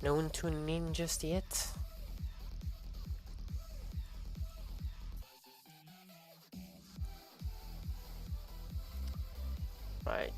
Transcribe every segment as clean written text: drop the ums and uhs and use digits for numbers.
No one tuning in just yet. Right.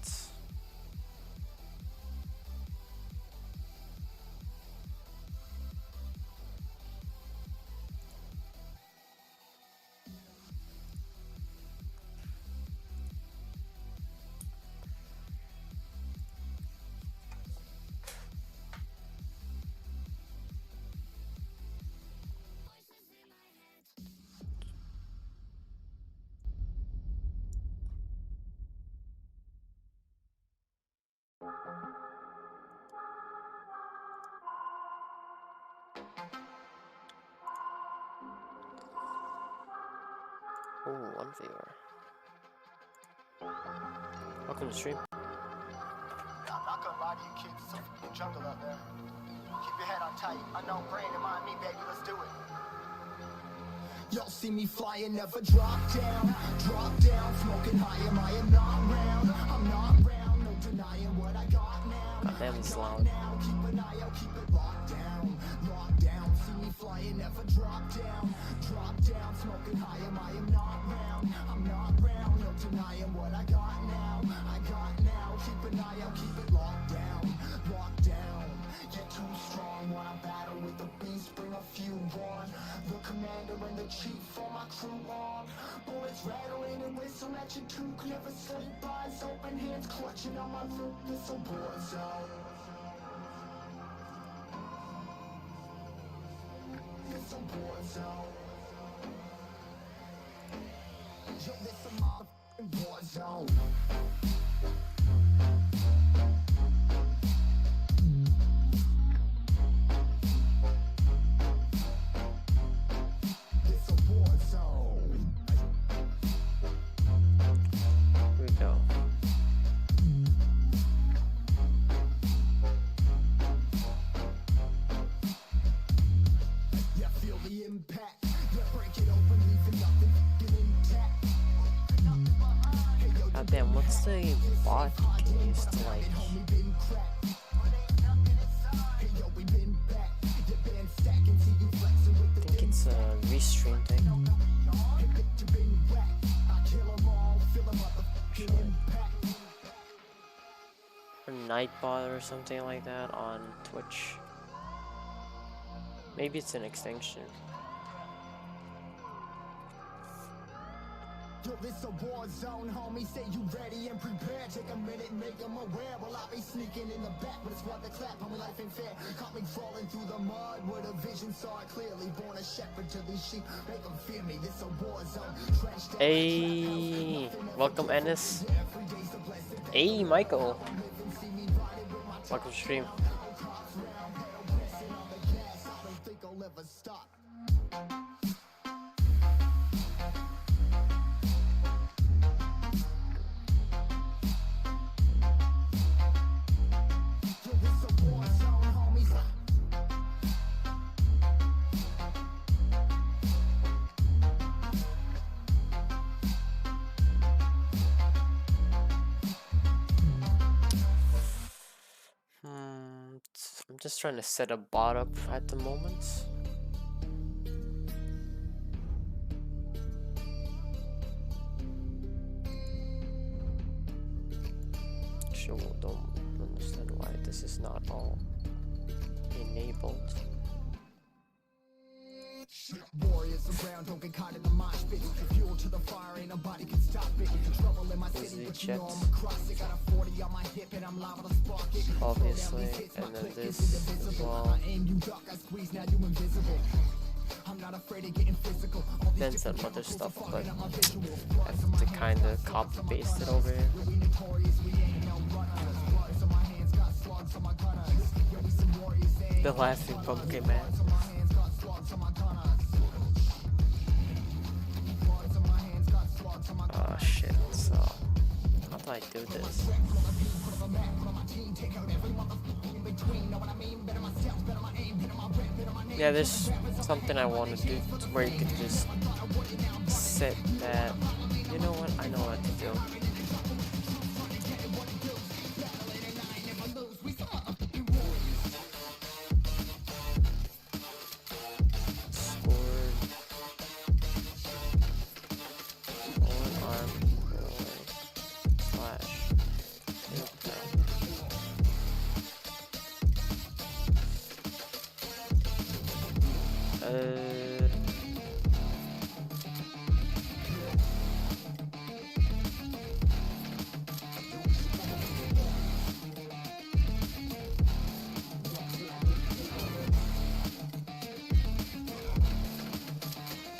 Oh, one viewer. Welcome to stream. I'm not gonna lie to you kids, it's a f***ing jungle out there. Keep your head on tight. Unknown brain and mind me, baby, let's do it. Y'all see me flying, never drop down, smoking high, I am not round, I'm not round, no denying what I got now. Goddamn, it's loud. Now, keep an eye out, keep it locked down, see me flying, never drop down, smoking high, I am not round, I'm not round, no denying what I got now, keep an eye out, keep it locked down, get too strong when I battle with the beast, bring a few on, the commander and the chief for my crew on, bullets rattling and whistle at you too, could never sleep, eyes open, hands clutching on my loop, this a war zone. This a war zone. Yo, this a motherfucking war zone. This a war zone. Here we go. Yeah, feel the impact. Yeah, break it open, leaving nothing intact. God damn, what's the bot you can use to like? I think it's a restream thing. Or Nightbot or something like that on Twitch. Maybe it's an extension. Yo, this a war zone, homie. Say you ready and prepared. Take a minute, make them aware. Well, I'll be sneaking in the back, but it's what the clap. Homie, life ain't fair. Caught me crawling through the mud with a vision, saw it clearly. Born a shepherd to these sheep. Make them fear me. This a war zone. Hey, welcome Ennis. Hey, Michael. Welcome to stream. I'm just trying to set a bot up at the moment. Sure, don't understand why this is not all enabled. Warriors around, don't get caught in the mosh pit. Fuel to the fire, ain't nobody can stop it. Trouble in my city, but you know I'm across it. Got a 40 on my hip and I'm liable to spark it. Obviously, and then this as well. You duck, I squeeze, now you invisible. I'm not afraid of getting physical. Then some other stuff, but I have to kind of copy paste it over here. The laughing pumpkin man. Oh shit, so how do I do this? Yeah, there's something I want to do where you can just set that You know what? I know what to do. Scored. One arm boy slash impact.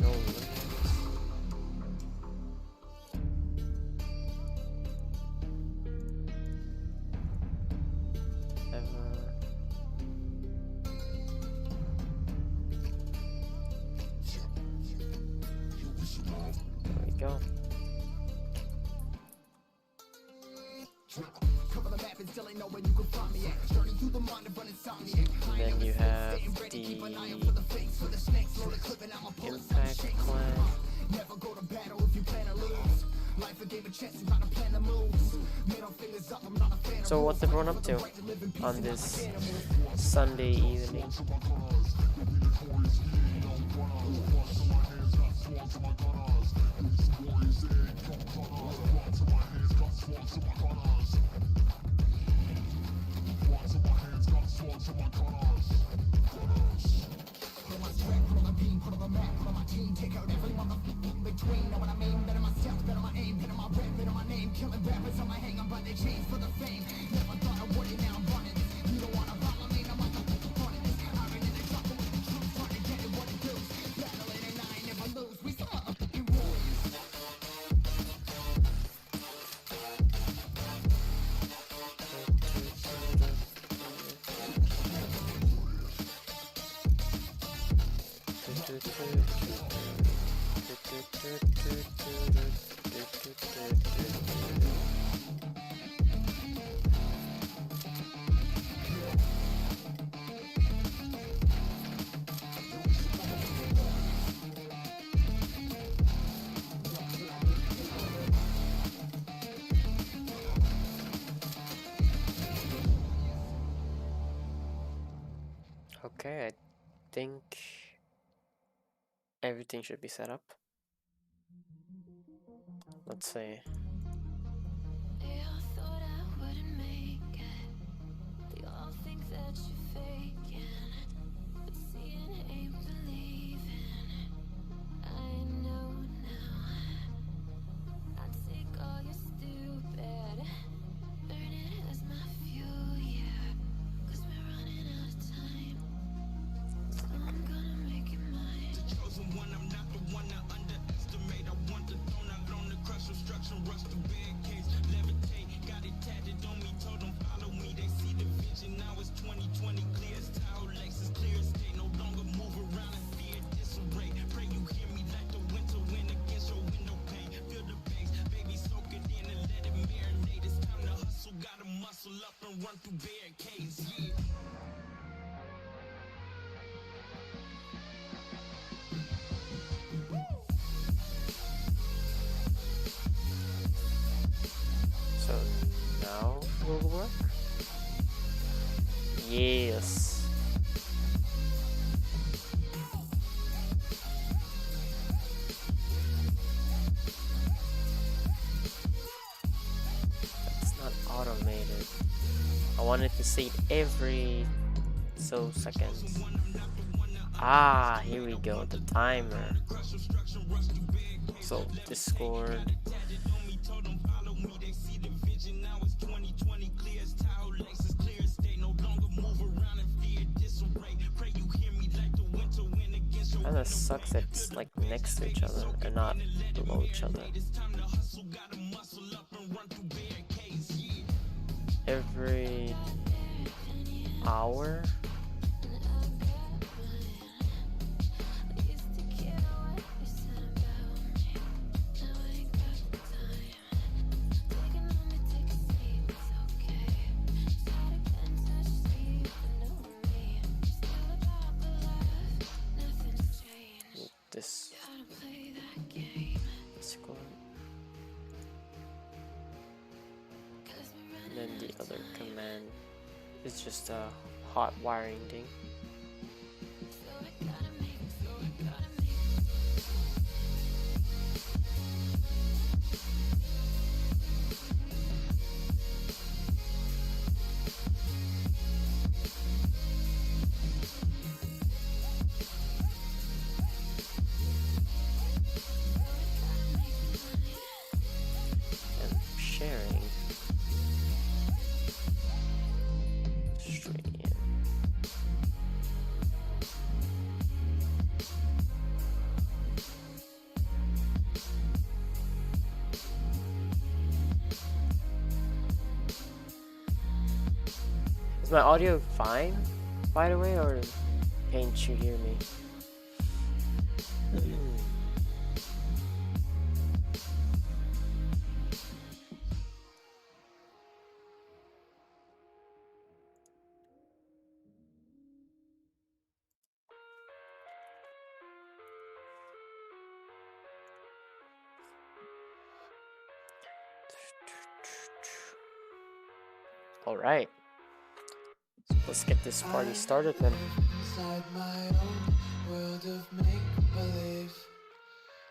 No limits. Ever. There we go. Cover the map and still ain't know where you can find me at. Journey through the mind of an insomniac. And then you have the impact clan. Never go to battle if you plan to lose. Life a game of chess, you gotta plan the moves. Middle fingers up, I'm not a fan of So what's everyone up to on this Sunday evening? Put on my sweat, put on my beam, put on the map, put on my team. Take out every motherfucker between. Know what I mean? Better myself, better my aim, better my rep, better my name. Killing rappers on my hang, I'm by their chains for the fame. Never thought I would it, now I'm running. You don't wanna follow me, no motherfucker running. I've been in the trouble with the truth, trying to get it what it does. Battling and I ain't never lose. We some motherfucking warriors. Okay, I think everything should be set up. Let's see. They all thought I wouldn't make it. They all think that you're faking. But seeing ain't believing. I know now. I take all your stupid, burn it as my fuel, yeah. 'Cause we're running out of time. So I'm gonna make it mine. The chosen one, I'm not the one to underestimate. I want the throne, I learned the crush obstruction, rush the barricades, levitate, got it tatted on me, told them follow me, they see the vision, now it's 2020, clear as tile, Lexus, clear as day, no longer move around in fear, disarray, pray you hear me like the winter wind against your window pane, feel the bass, baby soak it in and let it marinate, it's time to hustle, gotta muscle up and run through barricades, yeah. So now will work? Yes. It's not automated. I wanted to see it every so seconds. Ah, here we go, the timer. So Discord. Kinda sucks that it's like next to each other and not below each other. Every hour? This Discord. then the other command is just a hot wiring thing. And sharing straight in. Is my audio fine, by the way, or can't you hear me? All right, so let's get this party started then. Inside my own world of make-believe.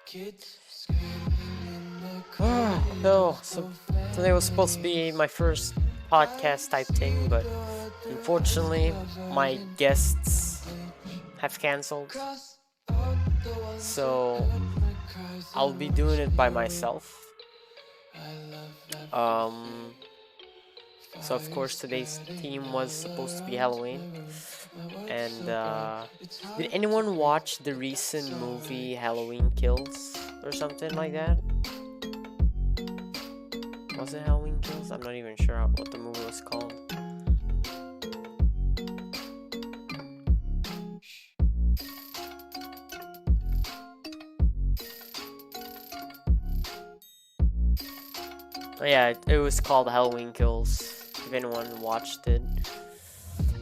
Kids screaming in the No, so today was supposed to be my first podcast type thing, but unfortunately, my guests have canceled. So I'll be doing it by myself. So of course today's theme was supposed to be Halloween. And did anyone watch the recent movie Halloween Kills or something like that? Was it Halloween Kills? I'm not even sure what the movie was called. Oh yeah, it was called Halloween Kills, if anyone watched it.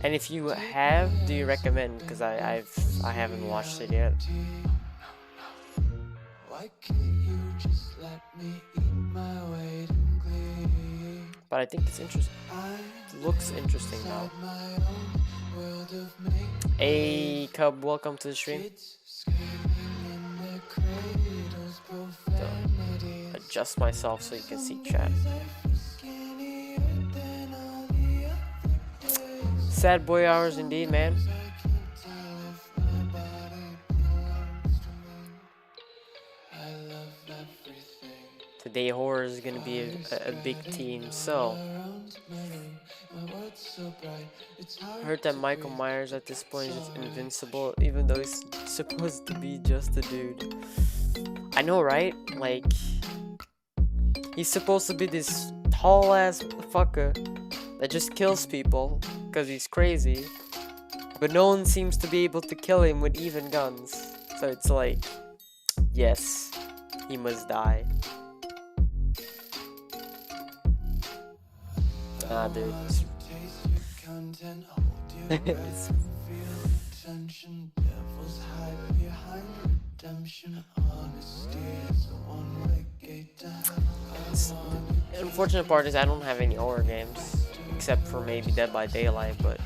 And if you have, do you recommend? Because I haven't watched it yet. But I think it's interesting. It looks interesting now. Hey Cub, welcome to the stream. Adjust myself so you can see chat. Sad boy hours indeed, man. Today horror is gonna be a big theme, so I heard that Michael Myers at this point is invincible, even though he's supposed to be just a dude. I know, right? Like, he's supposed to be this tall ass motherfucker that just kills people because he's crazy, but no one seems to be able to kill him with even guns. So it's like, yes, he must die. Ah, dude. The unfortunate part is I don't have any horror games, except for maybe Dead by Daylight, but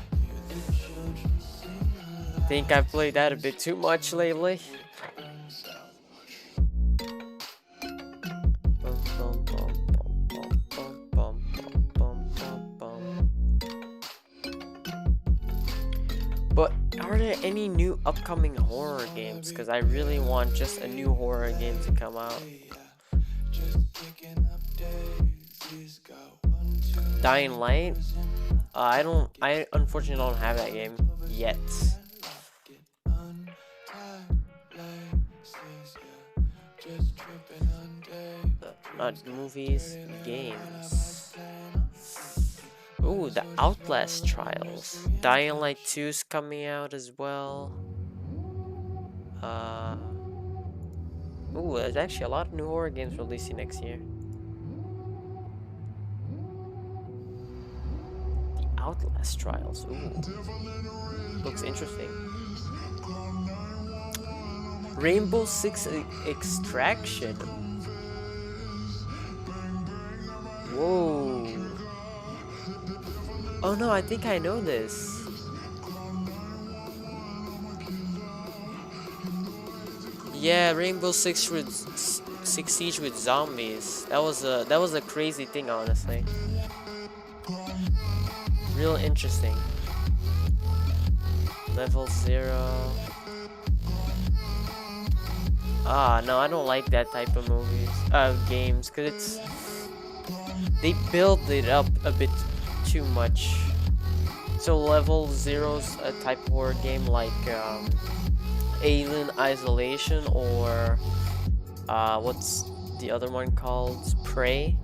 I think I've played that a bit too much lately. But are there any new upcoming horror games? Because I really want just a new horror game to come out. Dying Light? I unfortunately don't have that game yet. Not movies, games. Ooh, the Outlast Trials. Dying Light 2 is coming out as well. Ooh, there's actually a lot of new horror games releasing next year. The Outlast Trials. Ooh. Looks interesting. Rainbow Six Extraction. Whoa. Oh no, I think I know this. Yeah, Rainbow Six with Six Siege with zombies. That was a crazy thing, honestly. Real interesting. Level 0. Ah, no, I don't like that type of games, cause they build it up a bit too much. So level 0's a type of horror game like Alien Isolation or what's the other one called? Prey.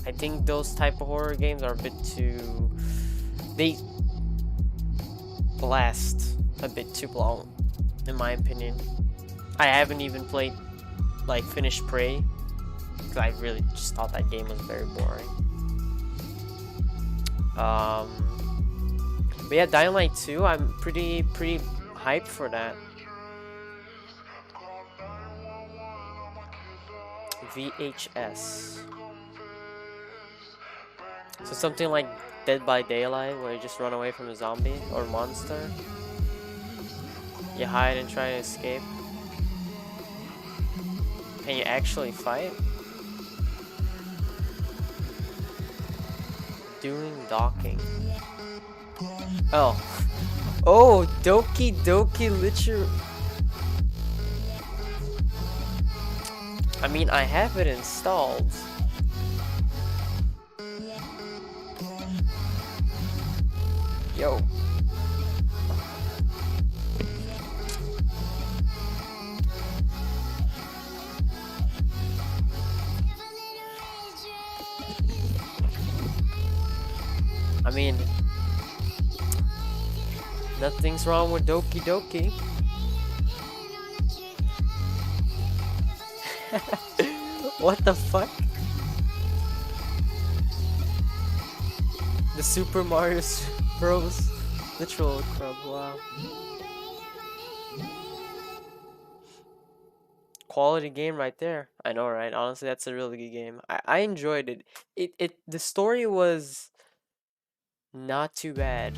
I think those type of horror games are a bit too, they last a bit too long, in my opinion. I haven't even played, like, finished Prey, because I really just thought that game was very boring. But yeah, Dying Light 2, I'm pretty hyped for that. VHS. So something like Dead by Daylight, where you just run away from a zombie or monster. You hide and try to escape. Can you actually fight? Doing docking. Oh. Oh, Doki Doki Literature. I mean, I have it installed. Yo. I mean, nothing's wrong with Doki Doki. What the fuck? The Super Mario Bros. Literal crub, wow. Quality game right there. I know, right? Honestly, that's a really good game. I enjoyed it. The story was not too bad.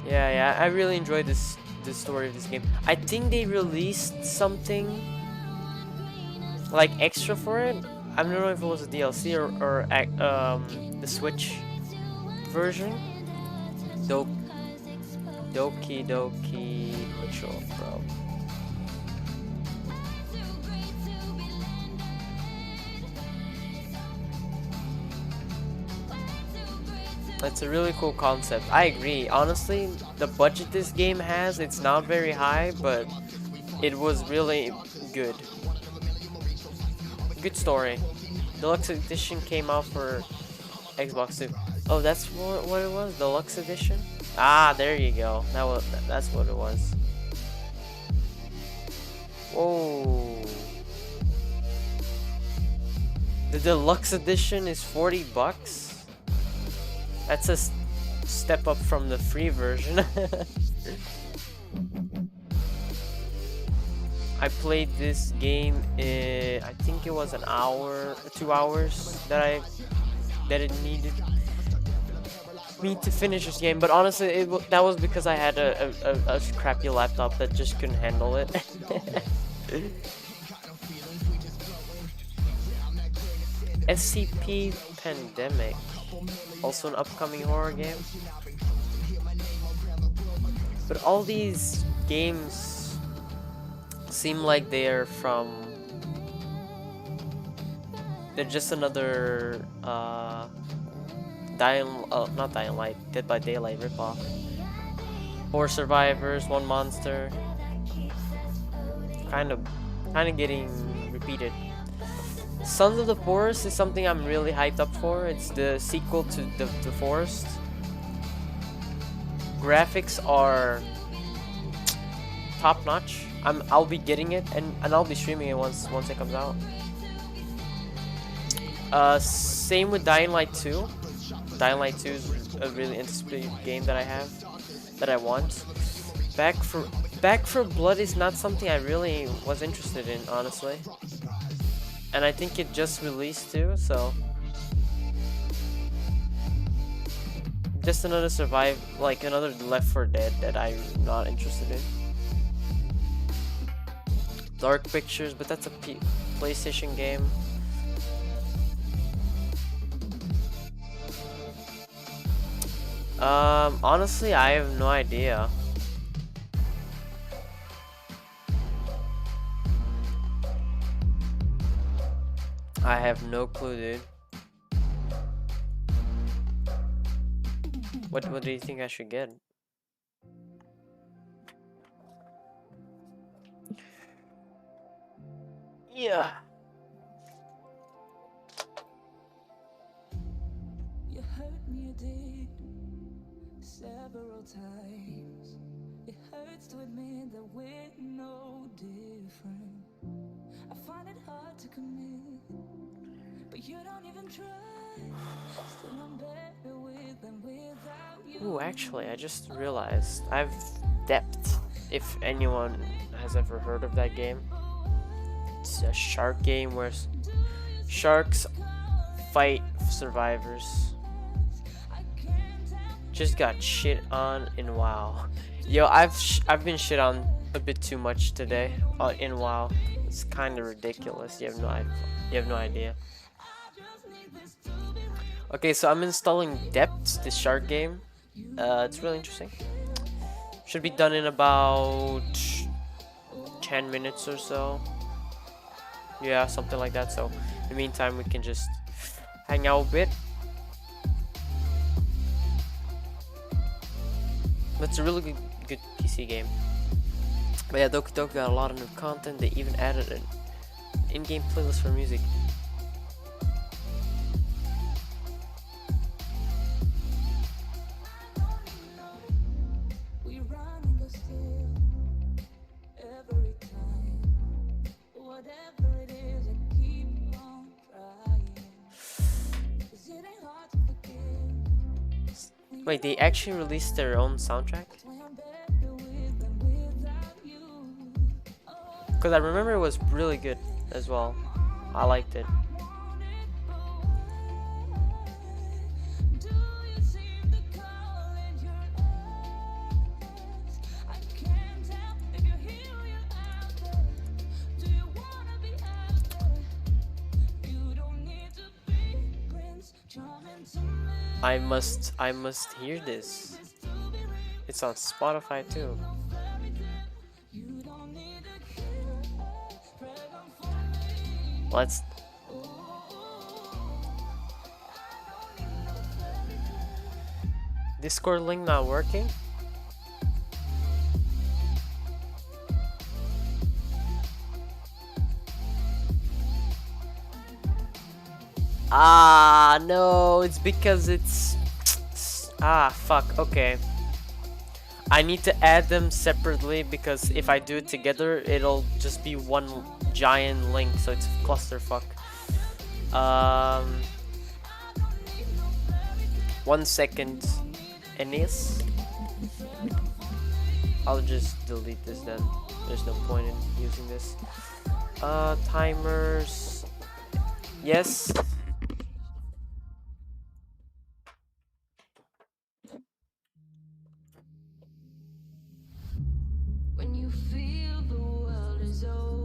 Yeah, I really enjoyed the story of this game. I think they released something like extra for it. I don't know if it was a DLC or the Switch version. Doki Doki Literal Pro. It's a really cool concept. I agree. Honestly, the budget this game has, it's not very high, but it was really good. Good story. Deluxe edition came out for Xbox too. Oh, that's what it was? Deluxe edition? Ah, there you go. That's what it was. Whoa. The deluxe edition is 40 bucks? That's a step up from the free version. I played this game in, I think it was an hour, 2 hours that it needed me to finish this game. But honestly, that was because I had a crappy laptop that just couldn't handle it. SCP Pandemic, also an upcoming horror game. But all these games seem like they're just another not Dying Light, Dead by Daylight ripoff. Or Survivors, One Monster. Kind of getting repeated. Sons of the Forest is something I'm really hyped up for. It's the sequel to the Forest. Graphics are top notch. I'll be getting it and I'll be streaming it once it comes out. Same with Dying Light 2. Dying Light 2 is a really anticipated game that I want. Back for Blood is not something I really was interested in, honestly. and I think it just released too, so just another another Left 4 Dead that I'm not interested in. Dark Pictures, but that's a PlayStation game. Honestly, I have no idea. I have no clue, dude. What do you think I should get? Yeah. You hurt me, you did, several times. It hurts to admit that we're no different. I find it hard to commit, but you don't even try. Still I'm better with and without you. Ooh, actually, I just realized I've Depth. If anyone has ever heard of that game, it's a shark game where sharks fight survivors. Just got shit on in WoW. Yo, I've been shit on a bit too much today in WoW. It's kind of ridiculous. You have no idea. Okay, so I'm installing Depth, this shark game. It's really interesting. Should be done in about 10 minutes or so. Yeah, something like that. So in the meantime, we can just hang out a bit. But it's a really good PC game. But yeah, Doki Doki got a lot of new content. They even added an in-game playlist for music. Wait, they actually released their own soundtrack? Because I remember it was really good as well. I liked it. I must hear this. It's on Spotify too. Let's Discord link not working? Ah, no, it's because it's... Ah, fuck, okay. I need to add them separately because if I do it together, it'll just be one giant link, so it's a clusterfuck. 1 second, Aeneas. I'll just delete this then. There's no point in using this. Timers. Yes.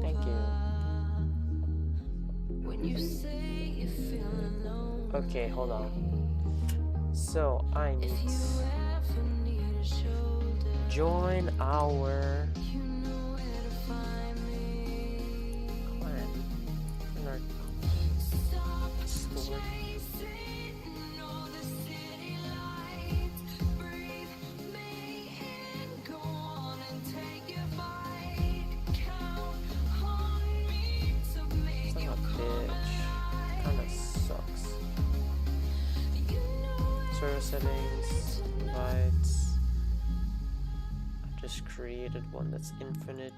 Thank you. Okay, hold on. So I need join our clan in our Discord. Server settings, invites. I just created one that's infinite.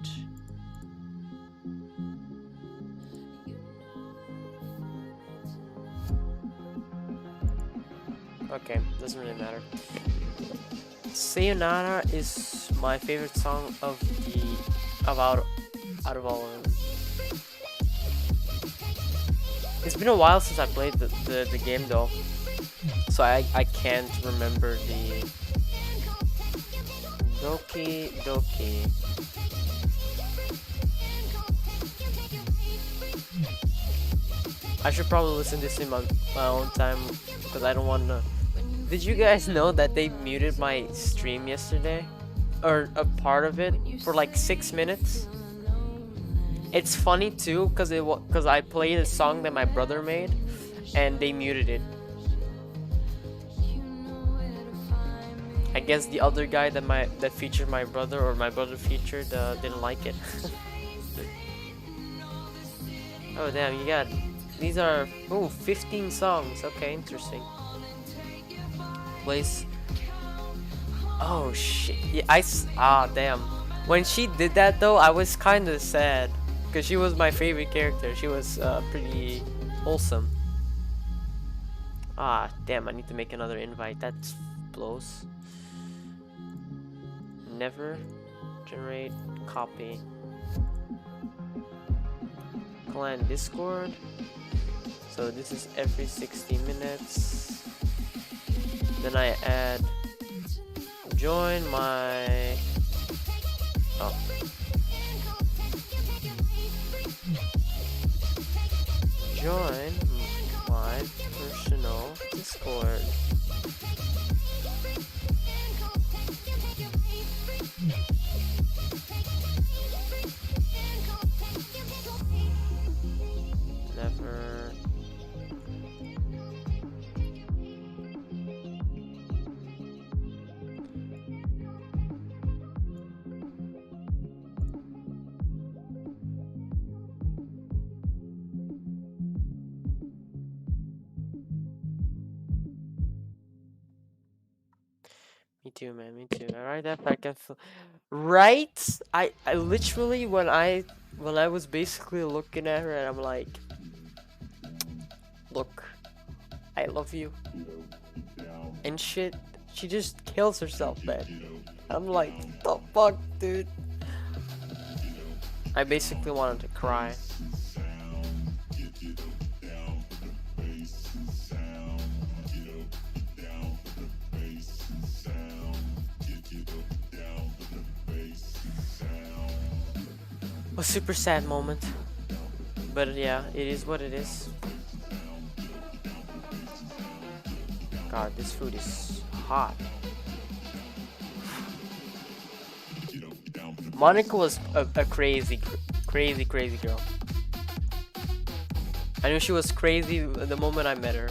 Okay, doesn't really matter. Sayonara is my favorite song of out of all of them. It's been a while since I played the game though, so I can't remember the Doki Doki. I should probably listen to this in my own time because I don't want to. Did you guys know that they muted my stream yesterday? Or a part of it for like 6 minutes? It's funny too because I played a song that my brother made and they muted it. I guess the other guy that featured my brother or my brother featured didn't like it. Oh damn, you got these are 15 songs. Okay, interesting. Place. Oh shit. Yeah, damn. When she did that though, I was kind of sad because she was my favorite character. She was pretty wholesome. Ah, damn, I need to make another invite. That blows. Never generate copy. Clan Discord. So this is every 60 minutes. Then I add join my join my personal Discord. Never. Me too, man. Me too. Alright, that I can feel. Right? I literally when I was basically looking at her and I'm like, look, I love you. And shit, she just kills herself, man. I'm like, the fuck, dude. I basically wanted to cry. A super sad moment, but yeah, it is what it is. God, this food is hot. Monica was a crazy girl. I knew she was crazy the moment I met her.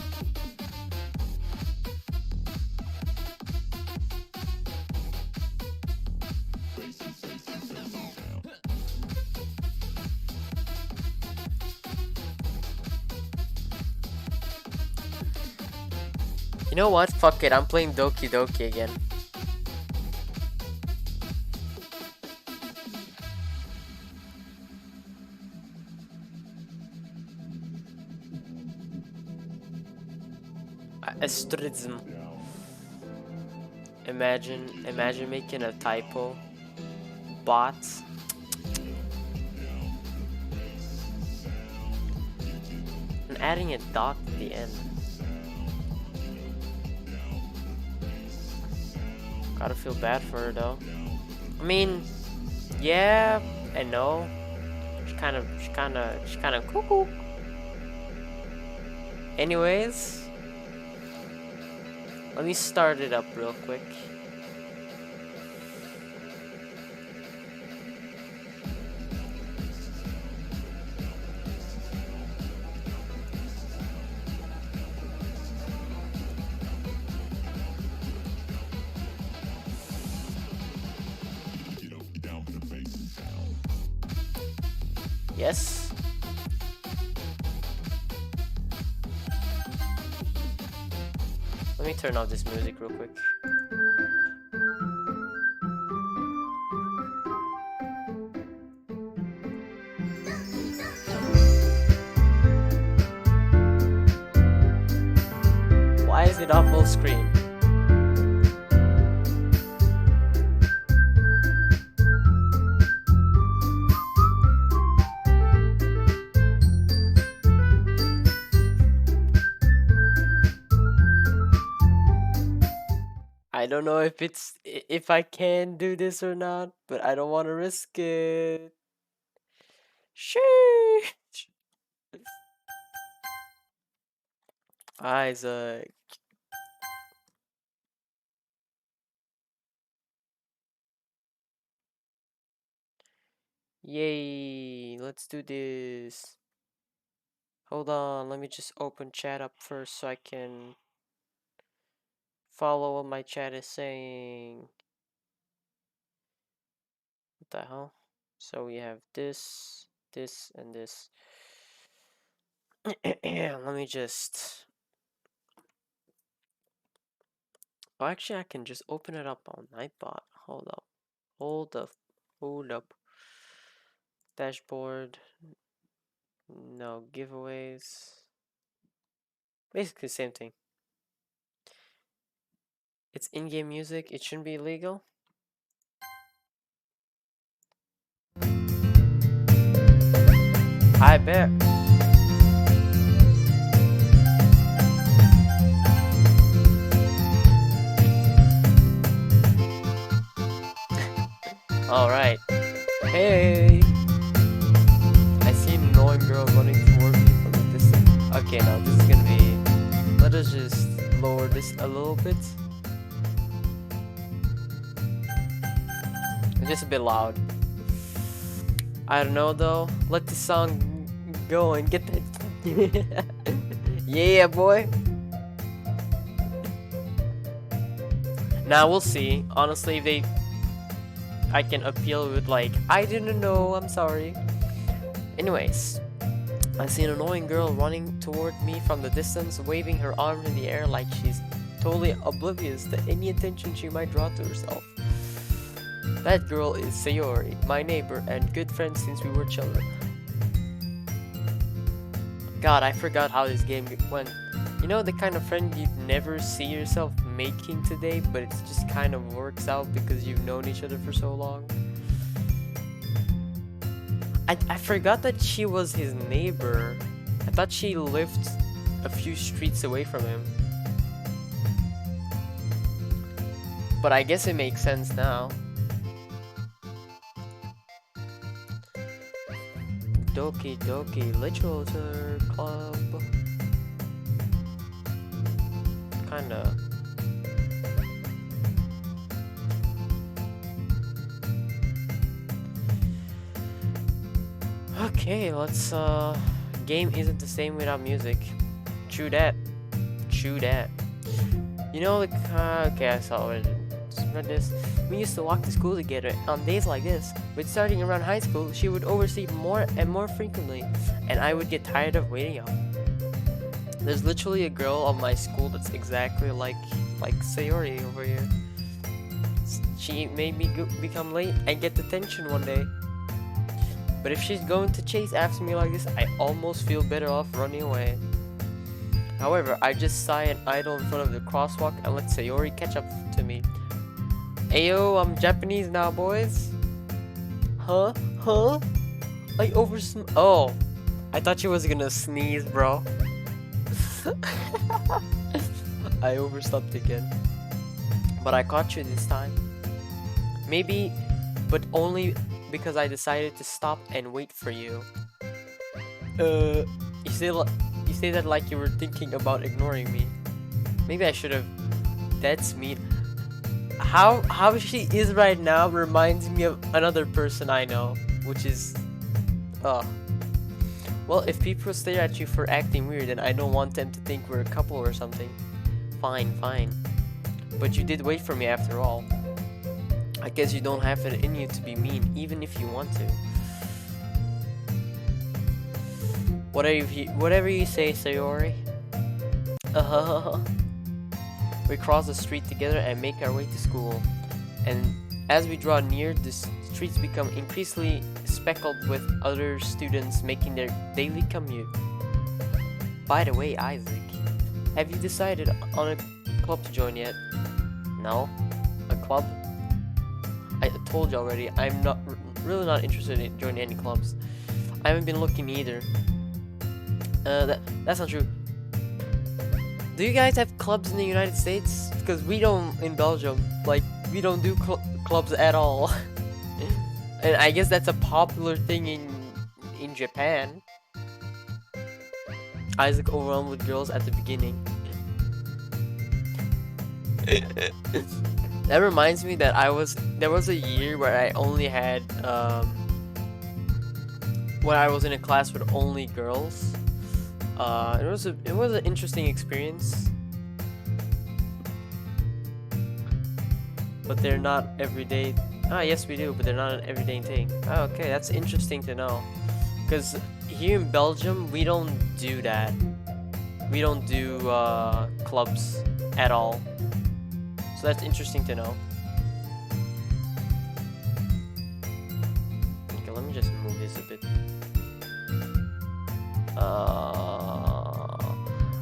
You know what? Fuck it, I'm playing Doki Doki again. Astridism. Imagine making a typo. Bots. And adding a dot at the end. Gotta feel bad for her though. I mean, yeah and no. She's kind of cuckoo. Anyways, let me start it up real quick. Yes. Let me turn off this music real quick. Why is it off full screen? don't know if I can do this or not, but I don't want to risk it. Sheesh. Isaac. Yay, let's do this. Hold on, let me just open chat up first so I can follow what my chat is saying. What the hell? So we have this, this, and this. Let me just... Oh, actually, I can just open it up on Nightbot. Hold up. Hold up. Hold up. Dashboard. No giveaways. Basically, same thing. It's in-game music. It shouldn't be illegal. I bet. Alright. Hey! I see an annoying girl running toward me from the distance. Okay, now this is gonna be... Let us just lower this a little bit. It's just a bit loud. I don't know though. Let the song go and get that. Yeah, boy. Now we'll see. Honestly, if I can appeal with like, I didn't know, I'm sorry. Anyways, I see an annoying girl running toward me from the distance, waving her arms in the air like she's totally oblivious to any attention she might draw to herself. That girl is Sayori, my neighbor and good friend since we were children. God, I forgot how this game went. You know, the kind of friend you'd never see yourself making today, but it just kind of works out because you've known each other for so long. I forgot that she was his neighbor. I thought she lived a few streets away from him. But I guess it makes sense now. Doki Doki Literature Club. Kinda. Okay, let's game isn't the same without music. True that. True that. You know, like okay, I saw it. Read this. We used to walk to school together on days like this. But starting around high school, she would oversleep more and more frequently, and I would get tired of waiting up. There's literally a girl on my school that's exactly like Sayori over here. She made me become late and get detention one day. But if she's going to chase after me like this, I almost feel better off running away. However, I just sigh and idle in front of the crosswalk and let Sayori catch up to me. Ayo, I'm Japanese now, boys. Huh? Huh? Oh, I thought she was gonna sneeze, bro. I overslept again. But I caught you this time. Maybe, but only because I decided to stop and wait for you. You say that like you were thinking about ignoring me. Maybe I should have. That's mean. How she is right now reminds me of another person I know, which is well, if people stare at you for acting weird, then I don't want them to think we're a couple or something. Fine, fine. But you did wait for me after all. I guess you don't have it in you to be mean, even if you want to. Whatever you say, Sayori. We cross the street together and make our way to school. And as we draw near, the streets become increasingly speckled with other students making their daily commute. By the way, Isaac, have you decided on a club to join yet? No? A club? I told you already, I'm really not interested in joining any clubs. I haven't been looking either. That's not true. Do you guys have clubs in the United States? because we don't in Belgium, like we don't do clubs at all. And I guess that's a popular thing in Japan. Isaac overwhelmed with girls at the beginning. That reminds me that there was a year where I only had when I was in a class with only girls. It was an interesting experience, but they're not everyday. Ah, yes we do, but they're not an everyday thing. Oh, okay, that's interesting to know, because here in Belgium we don't do that. We don't do clubs at all. So that's interesting to know. Okay, let me just move this a bit.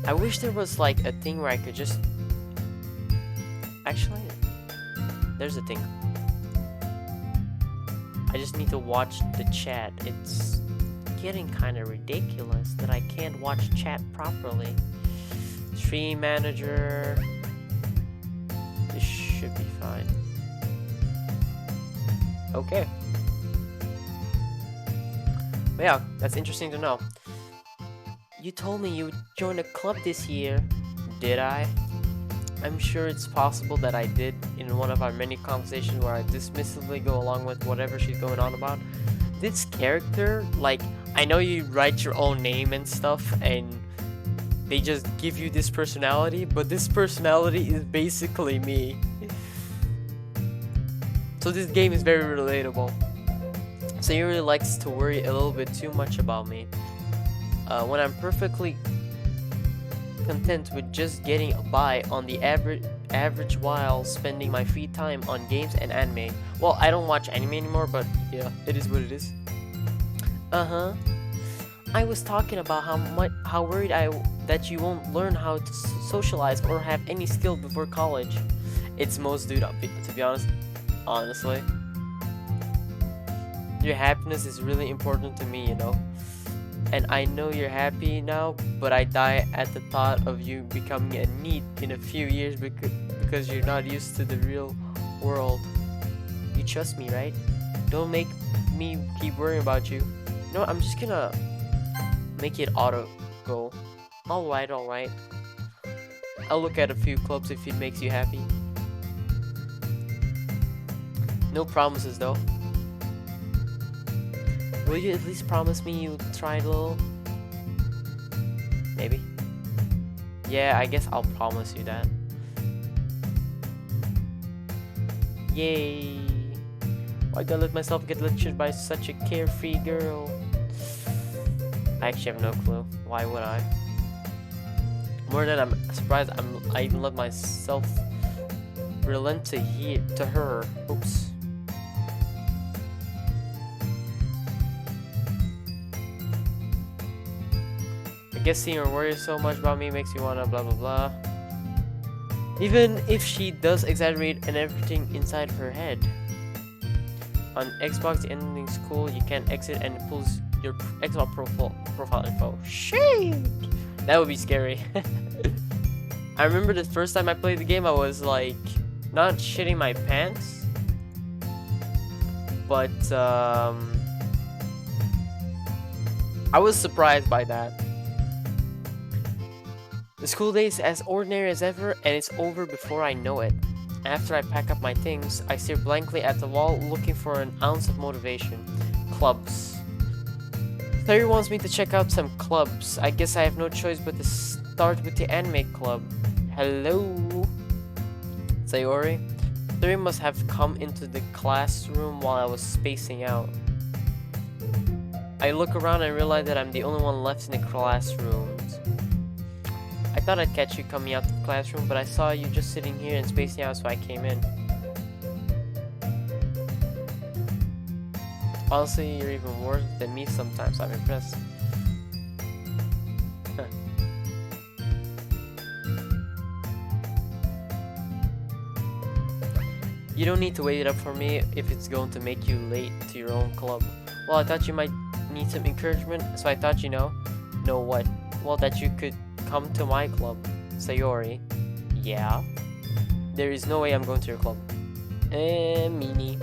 I wish there was like a thing where I could just... Actually, there's a thing. I just need to watch the chat. It's getting kind of ridiculous that I can't watch chat properly. Stream manager. This should be fine. Okay. But yeah, that's interesting to know. You told me you joined a club this year. Did I? I'm sure it's possible that I did in one of our many conversations where I dismissively go along with whatever she's going on about. This character, like, I know you write your own name and stuff and they just give you this personality, but this personality is basically me. So this game is very relatable. Sayuri likes to worry a little bit too much about me. When I'm perfectly content with just getting by on the average while spending my free time on games and anime. Well, I don't watch anime anymore, but yeah, it is what it is. Uh-huh. I was talking about how worried that you won't learn how to socialize or have any skill before college. It's most dude, to be honest. Honestly, your happiness is really important to me, you know. And I know you're happy now, but I die at the thought of you becoming a NEET in a few years because you're not used to the real world. You trust me, right? Don't make me keep worrying about you. You know what, I'm just gonna make it auto go. Alright. I'll look at a few clubs if it makes you happy. No promises though. Will you at least promise me you'll try a little? Maybe. Yeah, I guess I'll promise you that. Yay! Why gotta let myself get lectured by such a carefree girl? I actually have no clue. Why would I? More than I'm surprised I even let myself relent to her. Oops. I guess seeing her worry so much about me makes me wanna blah blah blah. Even if she does exaggerate and everything inside her head. On Xbox, the ending's cool. You can't exit and it pulls your Xbox profile info. Shit! That would be scary. I remember the first time I played the game, I was like, not shitting my pants, but I was surprised by that. The school day is as ordinary as ever, and it's over before I know it. After I pack up my things, I stare blankly at the wall, looking for an ounce of motivation. Clubs. Terry wants me to check out some clubs. I guess I have no choice but to start with the anime club. Hello? Sayori? Terry must have come into the classroom while I was spacing out. I look around and realize that I'm the only one left in the classroom. I thought I'd catch you coming out of the classroom, but I saw you just sitting here and spacing out, so I came in. Honestly, you're even worse than me sometimes. I'm impressed. You don't need to wait it up for me if it's going to make you late to your own club. Well, I thought you might need some encouragement, so I thought know what? Well, that you could come to my club. Sayori. Yeah? there is no way I'm going to your club. Meanie.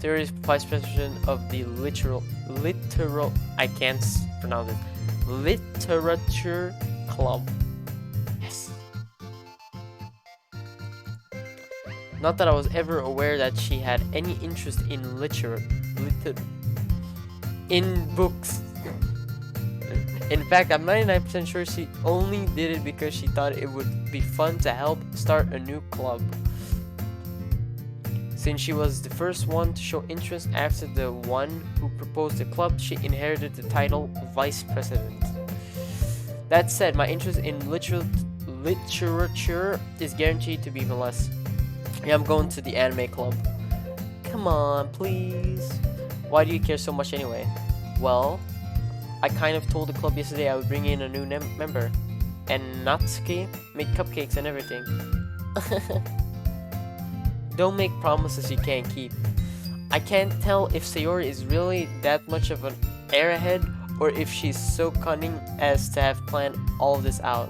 Sayori is vice president of the literal, I can't pronounce it, literature club. Yes. Not that I was ever aware that she had any interest in in books. In fact, I'm 99% sure she only did it because she thought it would be fun to help start a new club. Since she was the first one to show interest after the one who proposed the club, she inherited the title Vice President. That said, my interest in literature is guaranteed to be even less. Yeah, I'm going to the anime club. Come on, please. Why do you care so much anyway? Well, I kind of told the club yesterday I would bring in a new member. And Natsuki made cupcakes and everything. Don't make promises you can't keep. I can't tell if Sayori is really that much of an airhead or if she's so cunning as to have planned all this out.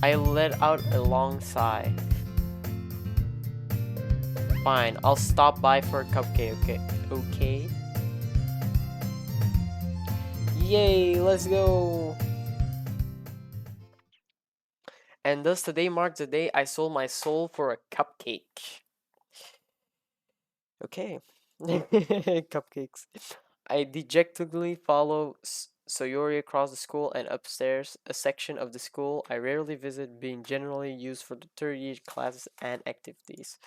I let out a long sigh. Fine, I'll stop by for a cupcake, okay? Yay, let's go! And thus today marks the day I sold my soul for a cupcake. Okay. Cupcakes. I dejectedly follow Sayori across the school and upstairs, a section of the school I rarely visit, being generally used for the third year classes and activities.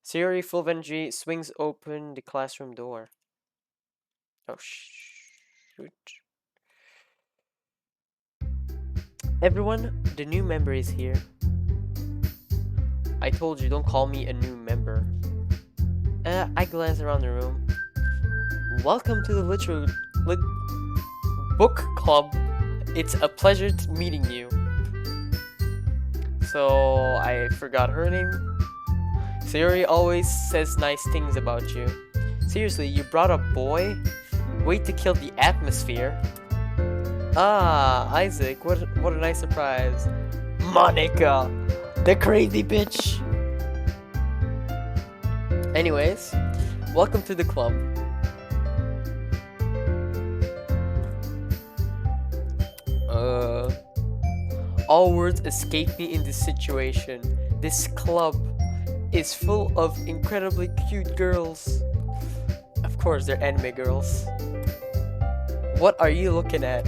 Sayori, full of energy, swings open the classroom door. Oh, shoot. Everyone, the new member is here. I told you, don't call me a new member. I glance around the room. Welcome to the book club. It's a pleasure meeting you. So, I forgot her name. Sayori always says nice things about you. Seriously, you brought a boy? Way to kill the atmosphere. Ah, Isaac, what a nice surprise. Monica, the crazy bitch. Anyways, welcome to the club. All words escape me in this situation. This club is full of incredibly cute girls. Of course, they're anime girls. What are you looking at?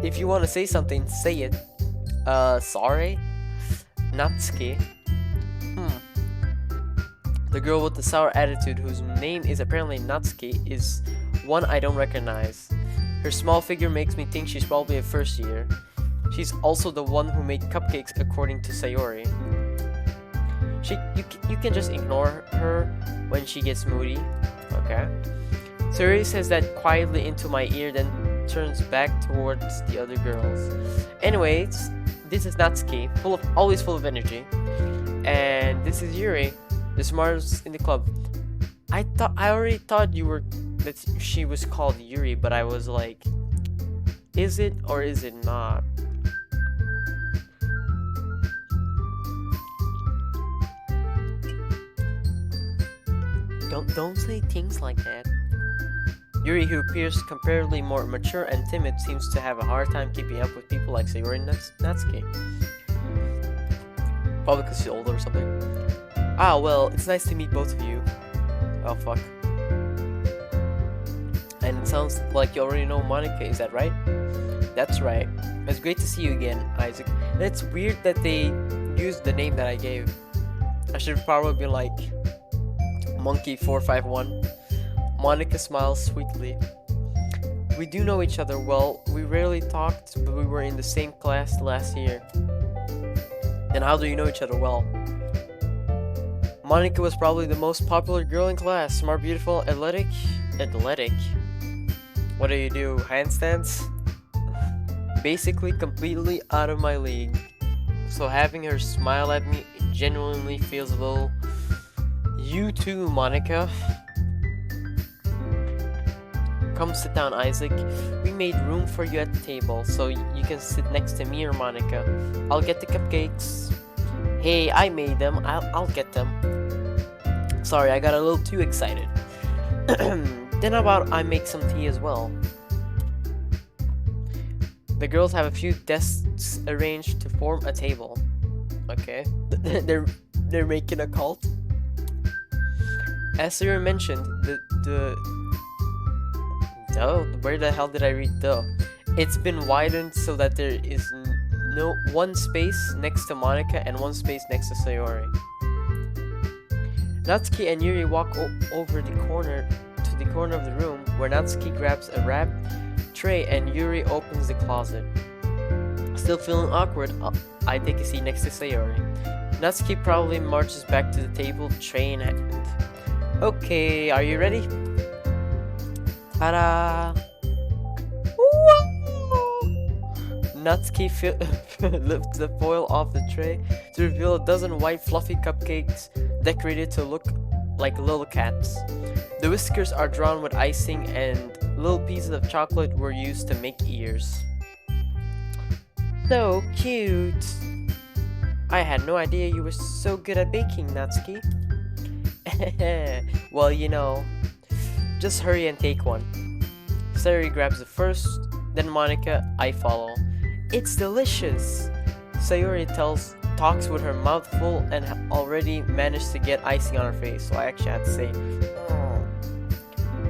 If you want to say something, say it. Sorry? Natsuki? The girl with the sour attitude, whose name is apparently Natsuki, is one I don't recognize. Her small figure makes me think she's probably a first year. She's also the one who made cupcakes, according to Sayori. You can just ignore her when she gets moody. Okay. Sayori says that quietly into my ear, then turns back towards the other girls. Anyways, this is Natsuki, always full of energy. And this is Yuri, the smartest in the club. I already thought that she was called Yuri, but I was like, is it or is it not? Don't say things like that. Yuri, who appears comparatively more mature and timid, seems to have a hard time keeping up with people like Sayori and Natsuki. Probably because she's older or something. Ah, well, it's nice to meet both of you. Oh, fuck. And it sounds like you already know Monica, is that right? That's right. It's great to see you again, Isaac. And it's weird that they used the name that I gave. I should have probably been like Monkey451. Monica smiles sweetly. We do know each other well. We rarely talked, but we were in the same class last year. And how do you know each other well? Monica was probably the most popular girl in class. Smart, beautiful, athletic. Athletic? What do you do? Handstands? Basically completely out of my league. So having her smile at me genuinely feels a little... You too, Monica. Come sit down, Isaac. We made room for you at the table, so you can sit next to me or Monica. I'll get the cupcakes. Hey, I made them. I'll get them. Sorry, I got a little too excited. Then how about I make some tea as well? The girls have a few desks arranged to form a table. Okay, they're making a cult. As Sarah mentioned, where the hell did I read the? It's been widened so that there is no one space next to Monica and one space next to Sayori. Natsuki and Yuri walk over the corner to the corner of the room where Natsuki grabs a wrap tray and Yuri opens the closet. Still feeling awkward, I take a seat next to Sayori. Natsuki probably marches back to the table, tray in hand. Okay, are you ready? Ta-da! Natsuki lifts the foil off the tray to reveal a dozen white fluffy cupcakes decorated to look like little cats. The whiskers are drawn with icing and little pieces of chocolate were used to make ears. So cute! I had no idea you were so good at baking, Natsuki. Well, you know, just hurry and take one. Sayori grabs it first, then Monica, I follow. It's delicious! Sayori talks with her mouth full and already managed to get icing on her face, so I actually had to say, oh.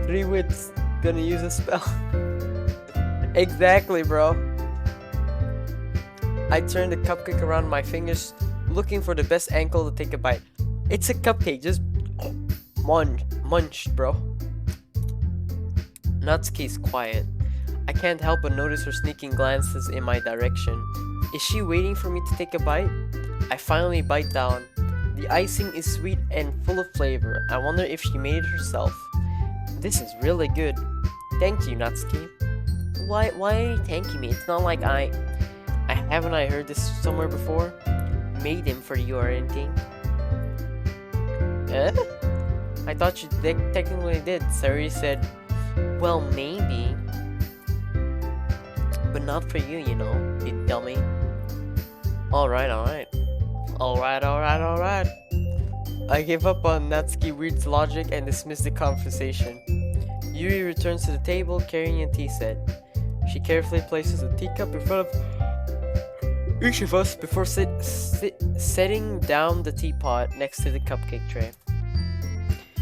3 wits, gonna use a spell. Exactly, bro. I turn the cupcake around my fingers, looking for the best angle to take a bite. It's a cupcake, just munch, bro. Natsuki's quiet. I can't help but notice her sneaking glances in my direction. Is she waiting for me to take a bite? I finally bite down. The icing is sweet and full of flavor. I wonder if she made it herself. This is really good. Thank you, Natsuki. Why are you thanking me? It's not like haven't I heard this somewhere before? Made him for you or anything? I thought you technically did. Sayori said, well, maybe. But not for you, you know, you dummy. Alright. I gave up on Natsuki Weird's logic and dismissed the conversation. Yuri returns to the table carrying a tea set. She carefully places a teacup in front of each of us before setting down the teapot next to the cupcake tray.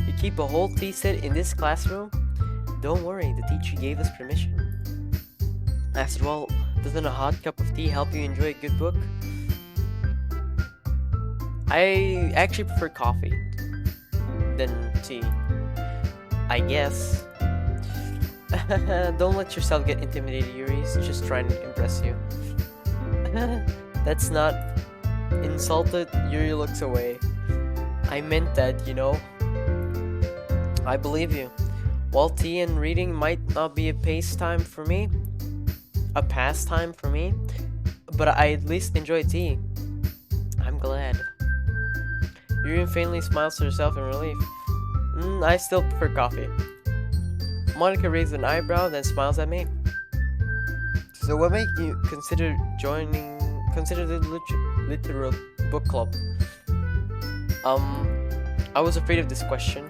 You keep a whole tea set in this classroom? Don't worry, the teacher gave us permission. After all, doesn't a hot cup of tea help you enjoy a good book? I actually prefer coffee than tea, I guess. Don't let yourself get intimidated, Yuri. He's just trying to impress you. That's not insulted. Yuri looks away. I meant that, you know. I believe you. While tea and reading might not be a pastime for me, but I at least enjoy tea. I'm glad. Yuri faintly smiles to herself in relief. I still prefer coffee. Monica raises an eyebrow, then smiles at me. So what made you consider the literal book club? I was afraid of this question.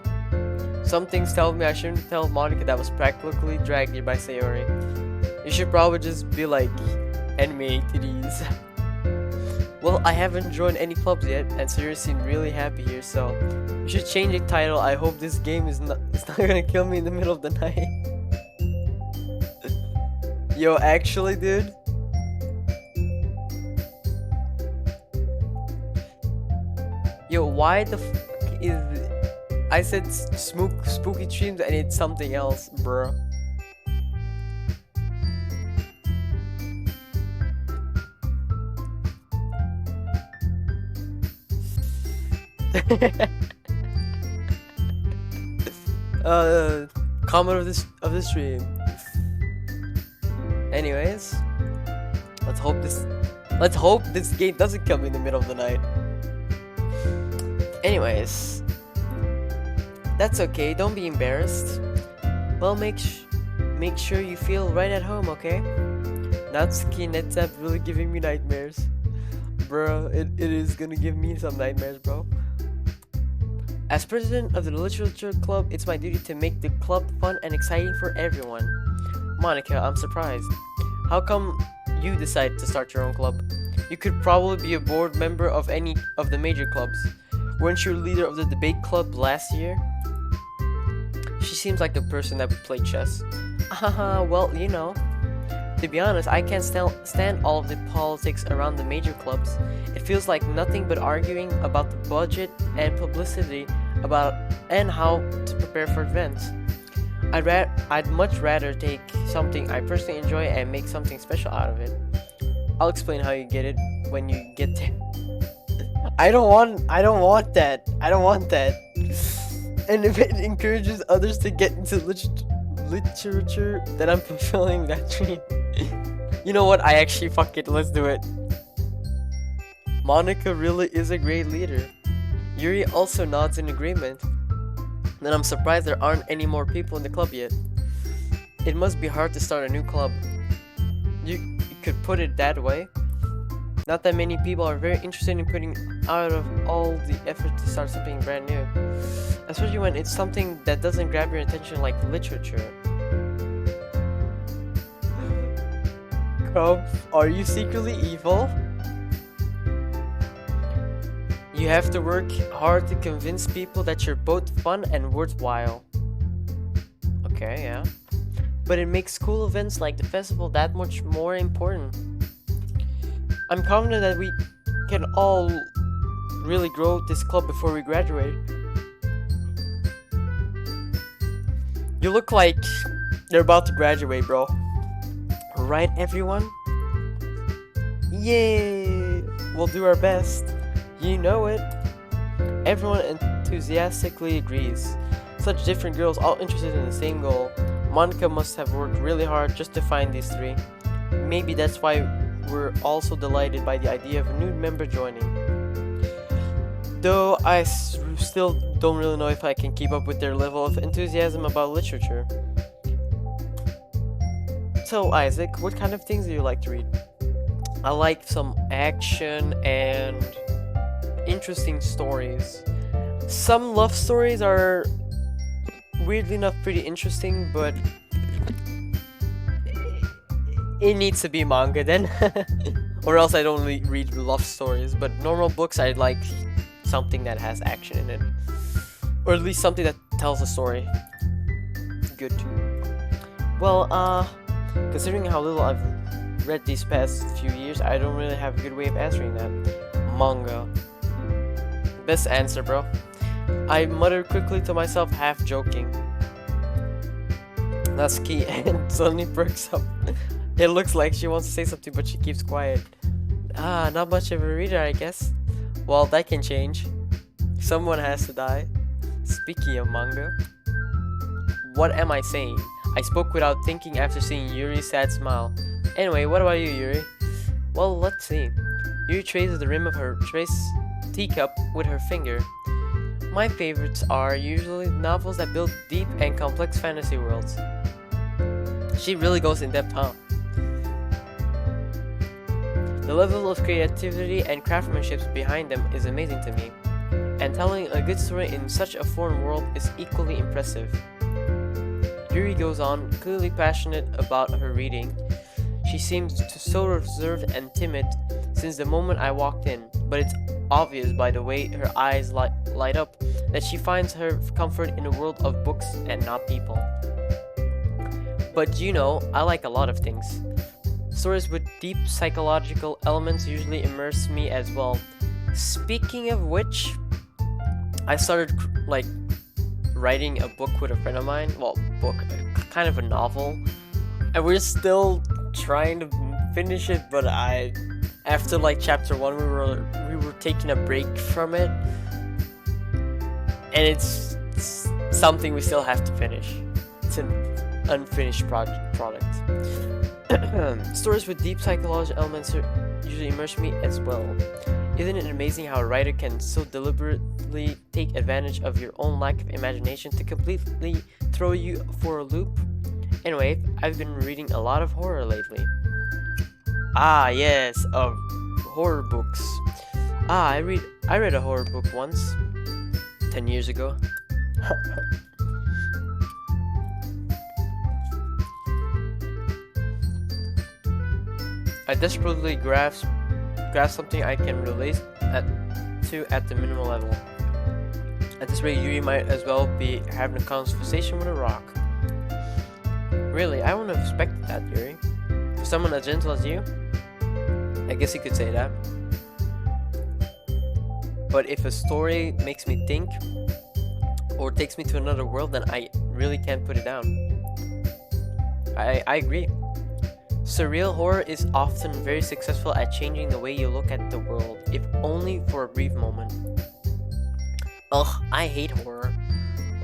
Some things tell me I shouldn't tell Monica that was practically dragged here by Sayori. You should probably just be like, enemy to these. Well, I haven't joined any clubs yet, and Sayori seemed really happy here, so you should change the title. I hope this game is not gonna kill me in the middle of the night. Yo, actually, dude. Yo, why the fuck is I said spooky dreams and it's something else, bro. Comment of this stream. Anyways, let's hope this game doesn't come in the middle of the night. Anyways, that's okay. Don't be embarrassed. Well, make sure you feel right at home, okay? Natsuki and Netsap really giving me nightmares. Bro, it is gonna give me some nightmares, bro. As president of the literature club, it's my duty to make the club fun and exciting for everyone. Monica, I'm surprised. How come you decided to start your own club? You could probably be a board member of any of the major clubs. Weren't you leader of the debate club last year? She seems like the person that would play chess. Haha, well, you know. To be honest, I can't stand all of the politics around the major clubs. It feels like nothing but arguing about the budget and publicity about and how to prepare for events. I'd much rather take something I personally enjoy and make something special out of it. I'll explain how you get it when you get there. I don't want that. I don't want that. And if it encourages others to get into literature, then I'm fulfilling that dream. You know what? I actually fuck it. Let's do it. Monica really is a great leader. Yuri also nods in agreement. Then I'm surprised there aren't any more people in the club yet. It must be hard to start a new club. You could put it that way. Not that many people are very interested in putting out of all the effort to start something brand new. Especially when it's something that doesn't grab your attention like literature. Come, are you secretly evil? You have to work hard to convince people that you're both fun and worthwhile. Okay, yeah. But it makes school events like the festival that much more important. I'm confident that we can all really grow this club before we graduate. You look like you're about to graduate, bro. Right, everyone? Yay! We'll do our best. You know it. Everyone enthusiastically agrees. Such different girls, all interested in the same goal. Monica must have worked really hard just to find these three. Maybe that's why we're also delighted by the idea of a new member joining. Though I still don't really know if I can keep up with their level of enthusiasm about literature. So Isaac, what kind of things do you like to read? I like some action and interesting stories. Some love stories are weirdly enough pretty interesting, but it needs to be manga then. Or else I don't really read love stories. But normal books, I like something that has action in it. Or at least something that tells a story. Good. Well, considering how little I've read these past few years, I don't really have a good way of answering that. Manga. Best answer, bro. I muttered quickly to myself, half joking. Natsuki and suddenly perks up. It looks like she wants to say something, but she keeps quiet. Not much of a reader, I guess. Well, that can change. Someone has to die. Speaking of manga. What am I saying? I spoke without thinking after seeing Yuri's sad smile. Anyway, what about you, Yuri? Well, let's see. Yuri traces the rim of her teacup with her finger. My favorites are usually novels that build deep and complex fantasy worlds. She really goes in depth, huh? The level of creativity and craftsmanship behind them is amazing to me, and telling a good story in such a foreign world is equally impressive. Yuri goes on, clearly passionate about her reading. She seems so reserved and timid since the moment I walked in, but it's obvious by the way her eyes light up that she finds her comfort in a world of books and not people. But you know, I like a lot of things. Stories with deep psychological elements usually immerse me as well. Speaking of which, I started writing a book with a friend of mine. Well, kind of a novel, and we're still trying to finish it. But after chapter 1, we were taking a break from it, and it's something we still have to finish. It's an unfinished product. Stories with deep psychological elements usually immerse me as well. Isn't it amazing how a writer can so deliberately take advantage of your own lack of imagination to completely throw you for a loop? Anyway, I've been reading a lot of horror lately. Ah, yes, of horror books. I read a horror book once, 10 years ago. I desperately grasp something I can relate to at the minimal level. At this rate, Yuri might as well be having a conversation with a rock. Really, I wouldn't have expected that, Yuri. For someone as gentle as you, I guess you could say that. But if a story makes me think, or takes me to another world, then I really can't put it down. I agree. Surreal horror is often very successful at changing the way you look at the world, if only for a brief moment. Ugh, I hate horror.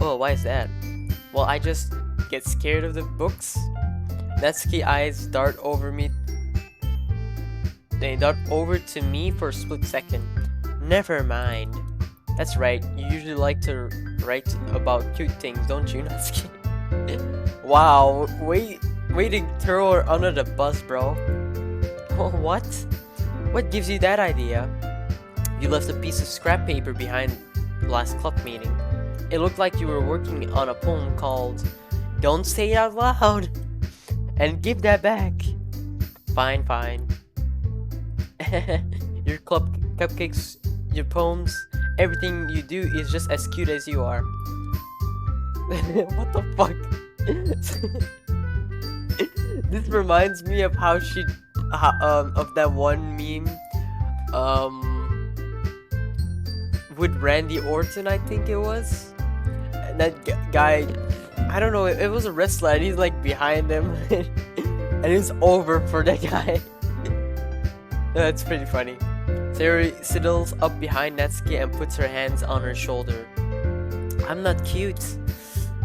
Oh, why is that? Well, I just get scared of the books. Natsuki eyes dart over me. They dart over to me for a split second. Never mind. That's right, you usually like to write about cute things, don't you, Natsuki? Wow, way to throw her under the bus, bro. What? What gives you that idea? You left a piece of scrap paper behind last club meeting. It looked like you were working on a poem called Don't Say It Out Loud and give that back. Fine. Your cupcakes, your poems, everything you do is just as cute as you are. What the fuck? This reminds me of how she, of that one meme, with Randy Orton, I think it was. And that guy, I don't know, it was a wrestler, and he's like behind him, and it's over for that guy. That's pretty funny. Sayori sidles up behind Natsuki and puts her hands on her shoulder. I'm not cute.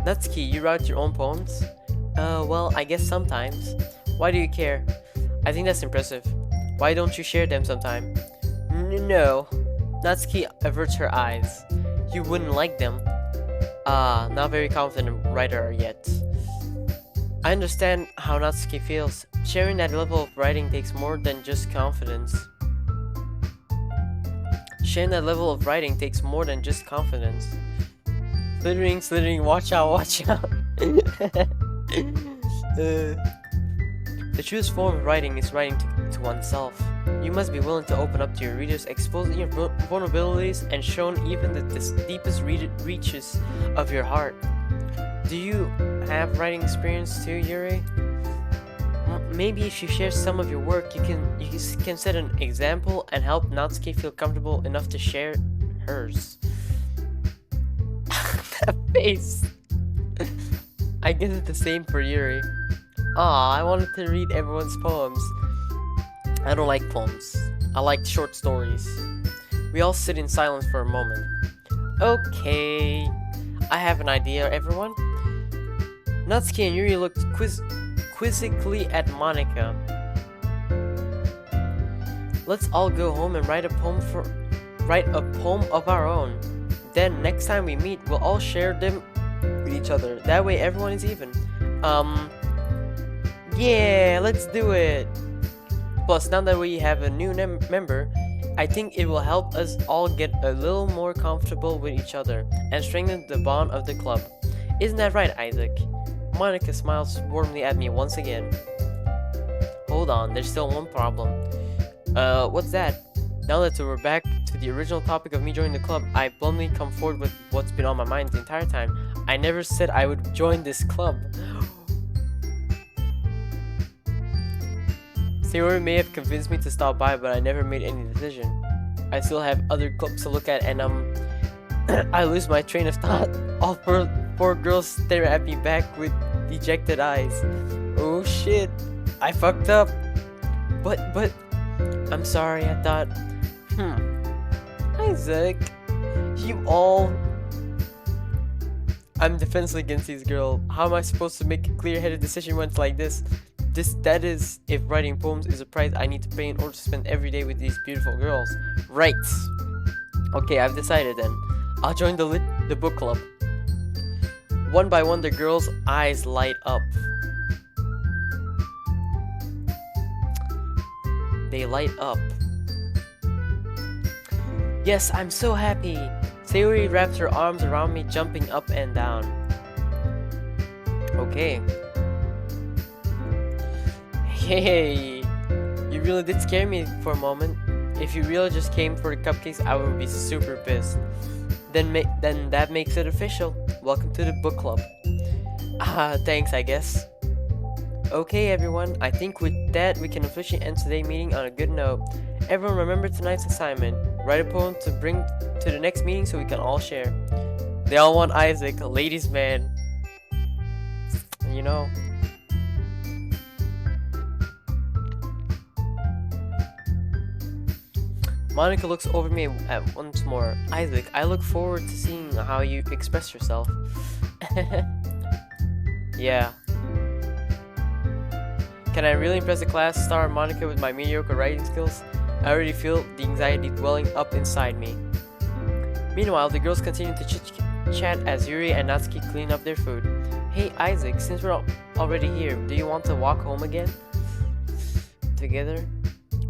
Natsuki, you write your own poems? Well, I guess sometimes. Why do you care? I think that's impressive. Why don't you share them sometime? No. Natsuki averts her eyes. You wouldn't like them. Not very confident writer yet. I understand how Natsuki feels. Sharing that level of writing takes more than just confidence. Sharing that level of writing takes more than just confidence. Slithering, watch out. The truest form of writing is writing to oneself. You must be willing to open up to your readers, exposing your vulnerabilities and showing even the deepest reaches of your heart. Do you have writing experience too, Yuri? Maybe if you share some of your work, you can set an example and help Natsuki feel comfortable enough to share hers. That face! I guess it's the same for Yuri. I wanted to read everyone's poems. I don't like poems. I like short stories. We all sit in silence for a moment. Okay, I have an idea, everyone. Natsuki and Yuri looked quizzically at Monika. Let's all go home and write a poem of our own. Then next time we meet, we'll all share them with each other. That way everyone is even. Yeah, let's do it. Plus, now that we have a new member, I think it will help us all get a little more comfortable with each other and strengthen the bond of the club. Isn't that right, Isaac? Monika smiles warmly at me once again. Hold on, there's still one problem. What's that? Now that we're back to the original topic of me joining the club, I bluntly come forward with what's been on my mind the entire time. I never said I would join this club. Sayori may have convinced me to stop by, but I never made any decision. I still have other clubs to look at, and I lose my train of thought. All four girls stare at me back with dejected eyes. Oh shit, I fucked up. But, I'm sorry, I thought, Isaac, I'm defenseless against these girls. How am I supposed to make a clear-headed decision when it's like this? That is, if writing poems is a price I need to pay in order to spend every day with these beautiful girls. Right. Okay, I've decided then. I'll join the book club. One by one, the girls' eyes light up. They light up. Yes, I'm so happy. Sayori wraps her arms around me, jumping up and down. Okay. Hey, you really did scare me for a moment. If you really just came for the cupcakes, I would be super pissed. Then that makes it official. Welcome to the book club. Thanks, I guess. Okay, everyone, I think with that we can officially end today's meeting on a good note. Everyone remember tonight's assignment. Write a poem to bring to the next meeting so we can all share. They all want Isaac, a ladies' man. You know. Monica looks over me at once more. Isaac, I look forward to seeing how you express yourself. Yeah. Can I really impress the class star Monica with my mediocre writing skills? I already feel the anxiety welling up inside me. Meanwhile, the girls continue to chit-chat as Yuri and Natsuki clean up their food. Hey Isaac, since we're already here, do you want to walk home again? Together?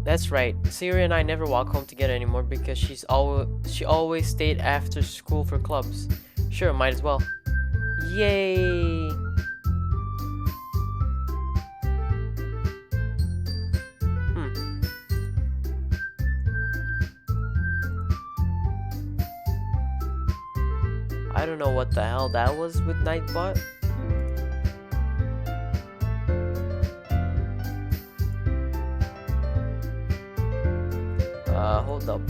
That's right. Sayori and I never walk home together anymore because she always stayed after school for clubs. Sure, might as well. Yay! I don't know what the hell that was with Nightbot. Hold up.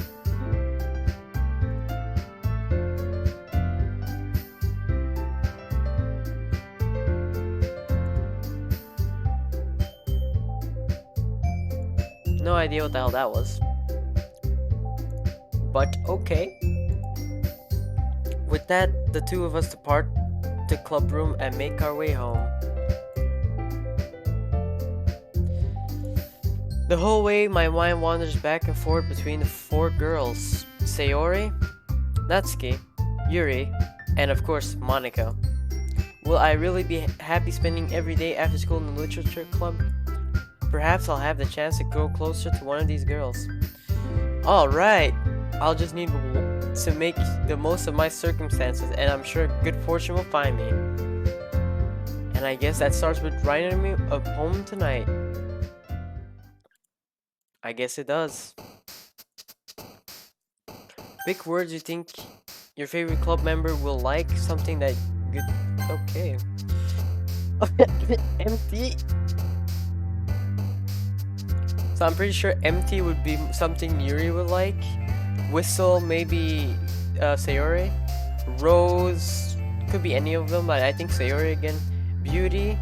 No idea what the hell that was. But okay. With that, the two of us depart the club room and make our way home. The whole way, my mind wanders back and forth between the four girls. Sayori, Natsuki, Yuri, and of course, Monica. Will I really be happy spending every day after school in the literature club? Perhaps I'll have the chance to grow closer to one of these girls. Alright, I'll just need to make the most of my circumstances, and I'm sure good fortune will find me. And I guess that starts with writing me a poem tonight. I guess it does. Big words you think your favorite club member will like, something that good. Okay. Empty. So I'm pretty sure empty would be something Yuri would like. Whistle, maybe Sayori. Rose, could be any of them, but I think Sayori again. Beauty,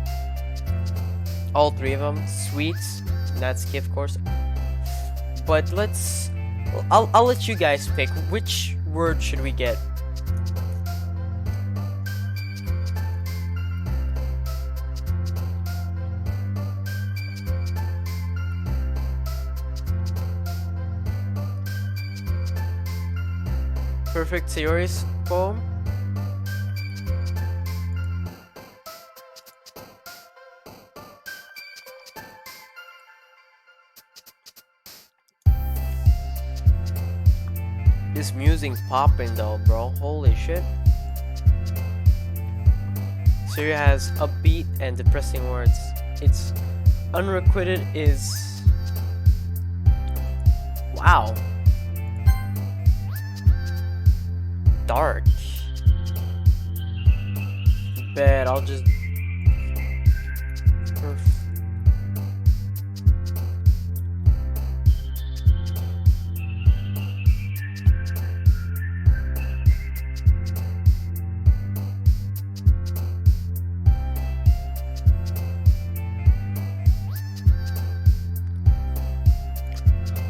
all three of them. Sweets, Natsuki of course. But I'll let you guys pick. Which word should we get? Perfect Sayori's poem. This music's popping though, bro. Holy shit. Sayori has upbeat and depressing words. It's unrequited is... Wow. Dark. Bet I'll just...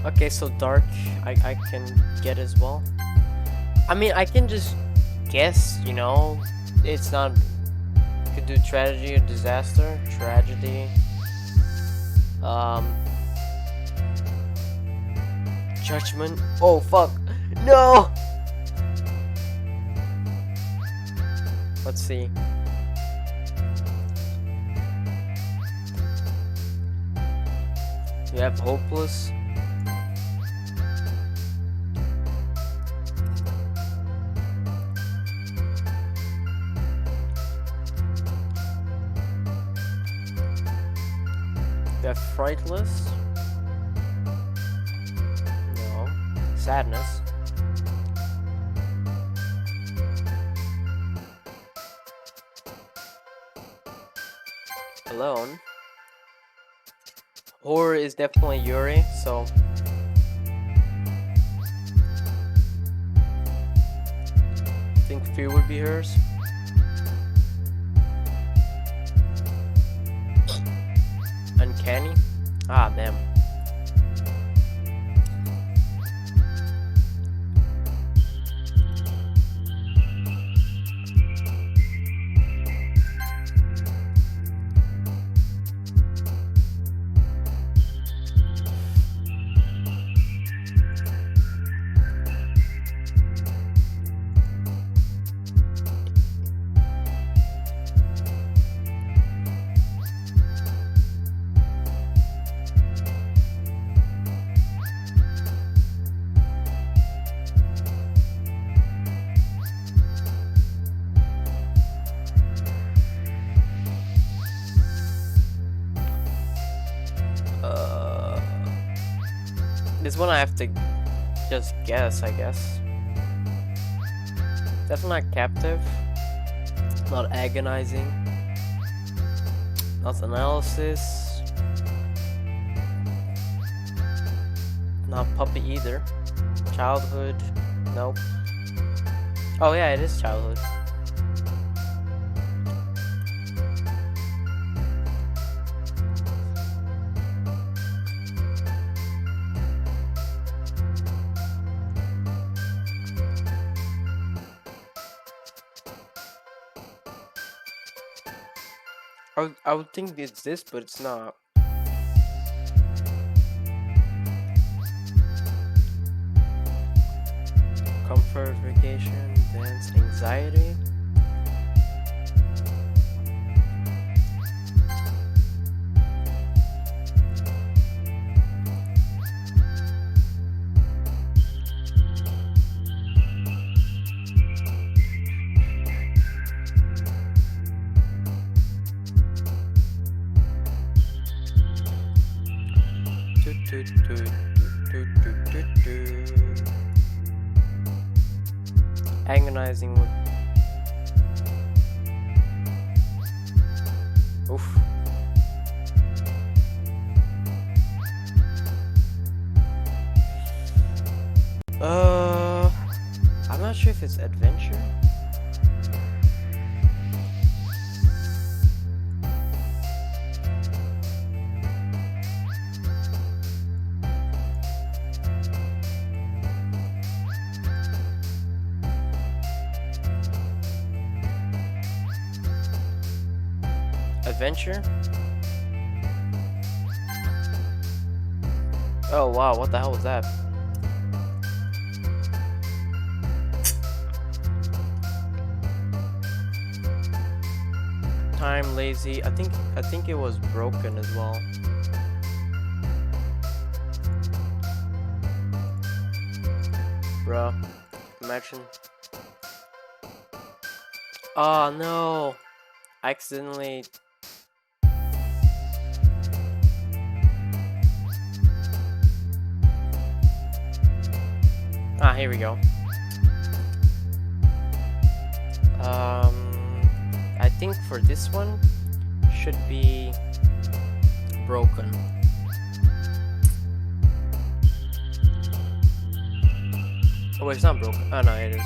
Okay, so dark I can get as well. I mean, I can just guess, you know. It's not... Could do tragedy or disaster. Tragedy. Judgment. Oh, fuck. No! Let's see. We have hopeless. We have frightless. No. Sadness. Alone. Horror is definitely Yuri, so I think fear would be hers. Uncanny? Ah, damn. This one I have to just guess, I guess. Definitely not captive. Not agonizing. Not analysis. Not puppy either. Childhood. Nope. Oh yeah, it is childhood. I would think it's this, but it's not. Comfort, vacation, dance, anxiety. Agonizing would. Oof. I'm not sure if it's adventure. Adventure? Oh wow, what the hell was that? Time, lazy. I think it was broken as well. Bruh. Imagine. Oh no. I accidentally. Ah, here we go. I think for this one should be broken. Oh wait, it's not broken. Oh no, it is.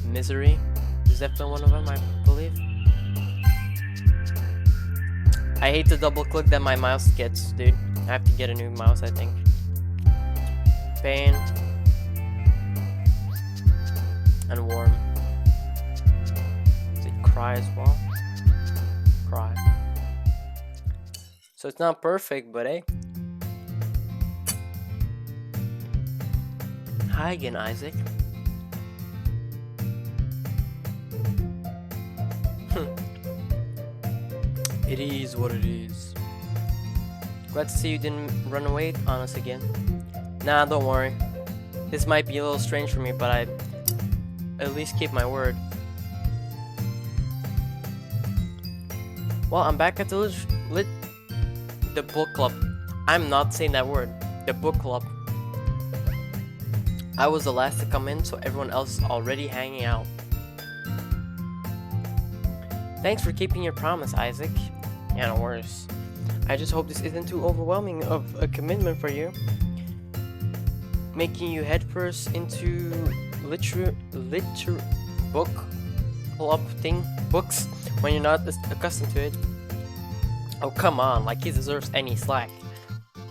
Misery is definitely one of them, I believe. I hate the double click that my mouse gets, dude. I have to get a new mouse, I think. Pain. And warm. Does it cry as well? Cry. So it's not perfect, but hey. Hi again, Isaac. It is what it is. Glad to see you didn't run away on us again. Nah, don't worry. This might be a little strange for me, but I at least keep my word. Well, I'm back at the the book club. I'm not saying that word. The book club. I was the last to come in, so everyone else is already hanging out. Thanks for keeping your promise, Isaac. Yeah, no worries. I just hope this isn't too overwhelming of a commitment for you. Making you headfirst into book club books when you're not accustomed to it. Oh, come on, like he deserves any slack.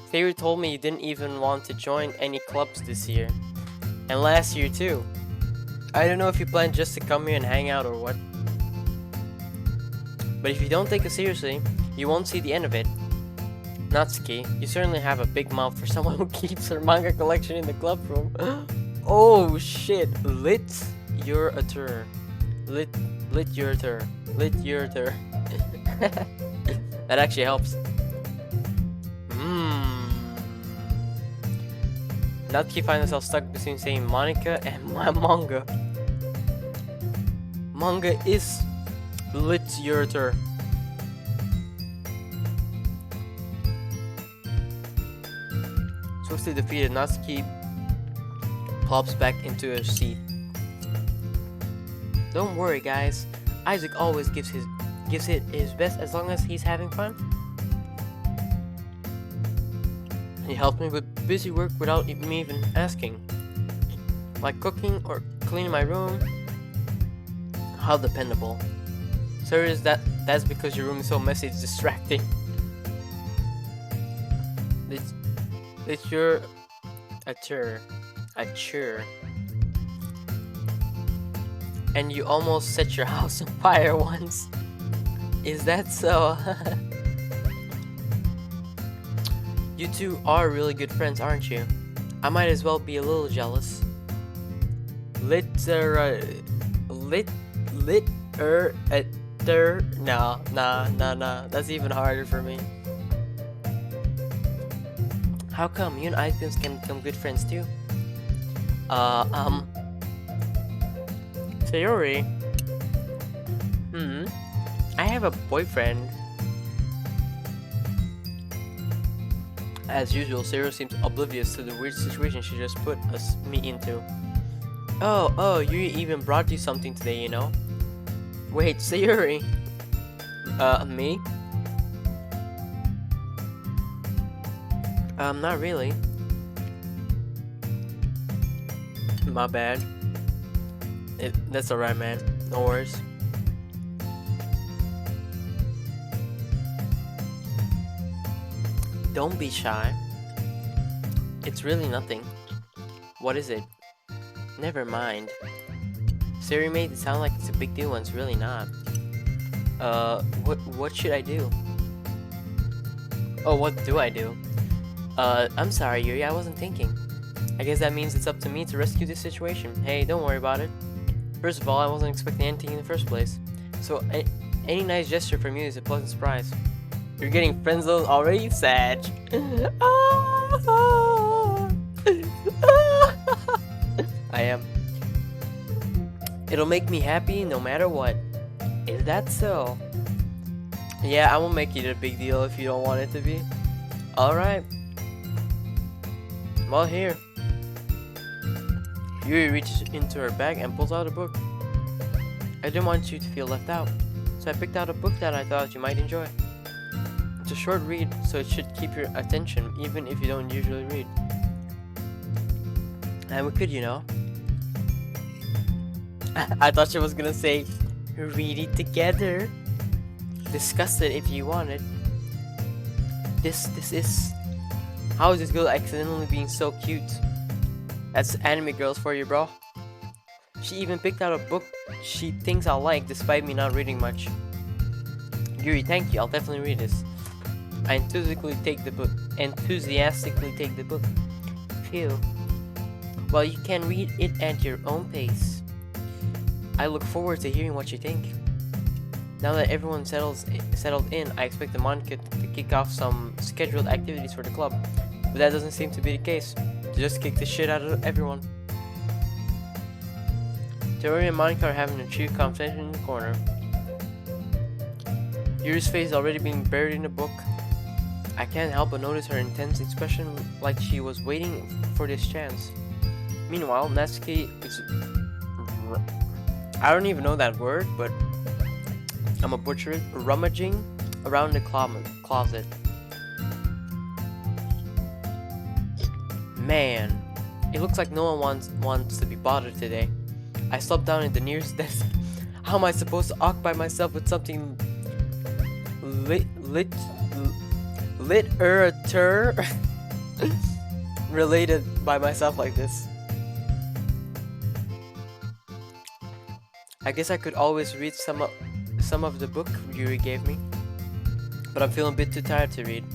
Theory told me you didn't even want to join any clubs this year. And last year too. I don't know if you plan just to come here and hang out or what. But if you don't take it seriously, you won't see the end of it. Natsuki, you certainly have a big mouth for someone who keeps her manga collection in the club room. Oh shit, lit your tour. Lit your tour. Lit your tour. That actually helps. Natsuki finds herself stuck between saying Monica and my manga. Manga is literature. Swiftly defeated, Natsuki plops back into her seat. Don't worry, guys. Isaac always gives it his best as long as he's having fun. He helped me with busy work without me even asking. Like cooking or cleaning my room. How dependable. Serious, that's because your room is so messy it's distracting. It's your a chore. And you almost set your house on fire once. Is that so? You two are really good friends, aren't you? I might as well be a little jealous. No, that's even harder for me. How come you and items can become good friends too? Sayori? I have a boyfriend. As usual, Sayori seems oblivious to the weird situation she just put me into. Oh, you even brought you something today, you know? Wait, Sayori? Me? Not really. My bad. That's alright, man. No worries. Don't be shy. It's really nothing. What is it? Never mind. Siri made it sound like it's a big deal when it's really not. What should I do? Oh, what do I do? I'm sorry, Yuri, I wasn't thinking. I guess that means it's up to me to rescue this situation. Hey, don't worry about it. First of all, I wasn't expecting anything in the first place. So, any nice gesture from you is a pleasant surprise. You're getting friendzoned already? Sad. I am. It'll make me happy no matter what. Is that so? Yeah, I won't make it a big deal if you don't want it to be. Alright. Well, here. Yuri reaches into her bag and pulls out a book. I didn't want you to feel left out, so I picked out a book that I thought you might enjoy. It's a short read, so it should keep your attention even if you don't usually read. And we could, you know. I thought she was gonna say, read it together. Discuss it if you wanted. This is... How is this girl accidentally being so cute? That's anime girls for you, bro. She even picked out a book she thinks I'll like despite me not reading much. Yuri, thank you. I'll definitely read this. I enthusiastically take the book. Phew. Well, you can read it at your own pace. I look forward to hearing what you think. Now that everyone's settled in, I expect the Monica to kick off some scheduled activities for the club. But that doesn't seem to be the case. They just kick the shit out of everyone. Tori and Monica are having a true conversation in the corner. Yuri's face already being buried in a book. I can't help but notice her intense expression, like she was waiting for this chance. Meanwhile, Natsuki is... I don't even know that word, but I'm a butcher it. Rummaging around the closet. Man, it looks like no one wants to be bothered today. I slumped down in the nearest desk. How am I supposed to occupy myself with something literature related by myself like this? I guess I could always read some of the book Yuri gave me, but I'm feeling a bit too tired to read.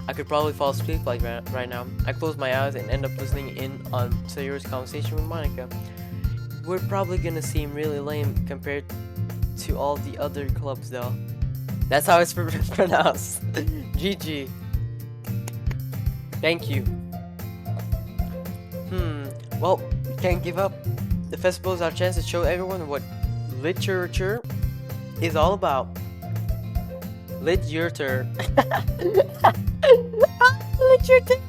I could probably fall asleep like right now. I close my eyes and end up listening in on Sayori's conversation with Monica. We're probably gonna seem really lame compared to all the other clubs though. That's how it's pronounced. GG. Thank you. Well, we can't give up. The festival is our chance to show everyone what literature is all about. Literature. Literature.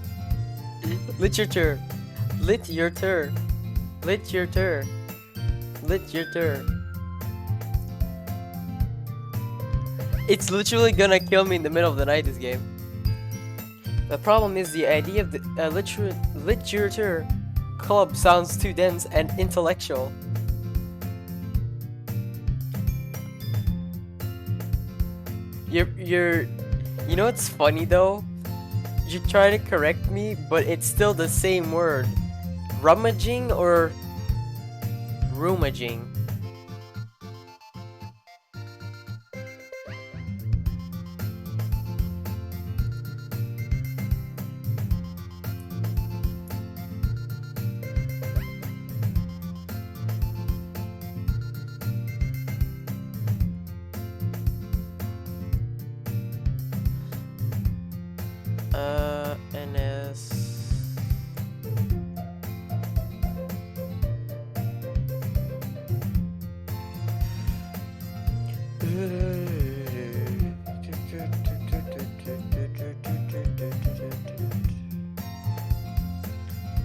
Literature. Literature. Literature. Literature. It's literally gonna kill me in the middle of the night, this game. The problem is the idea of the literature club sounds too dense and intellectual. You know what's funny though? You try to correct me, but it's still the same word. Rummaging or rummaging? NS.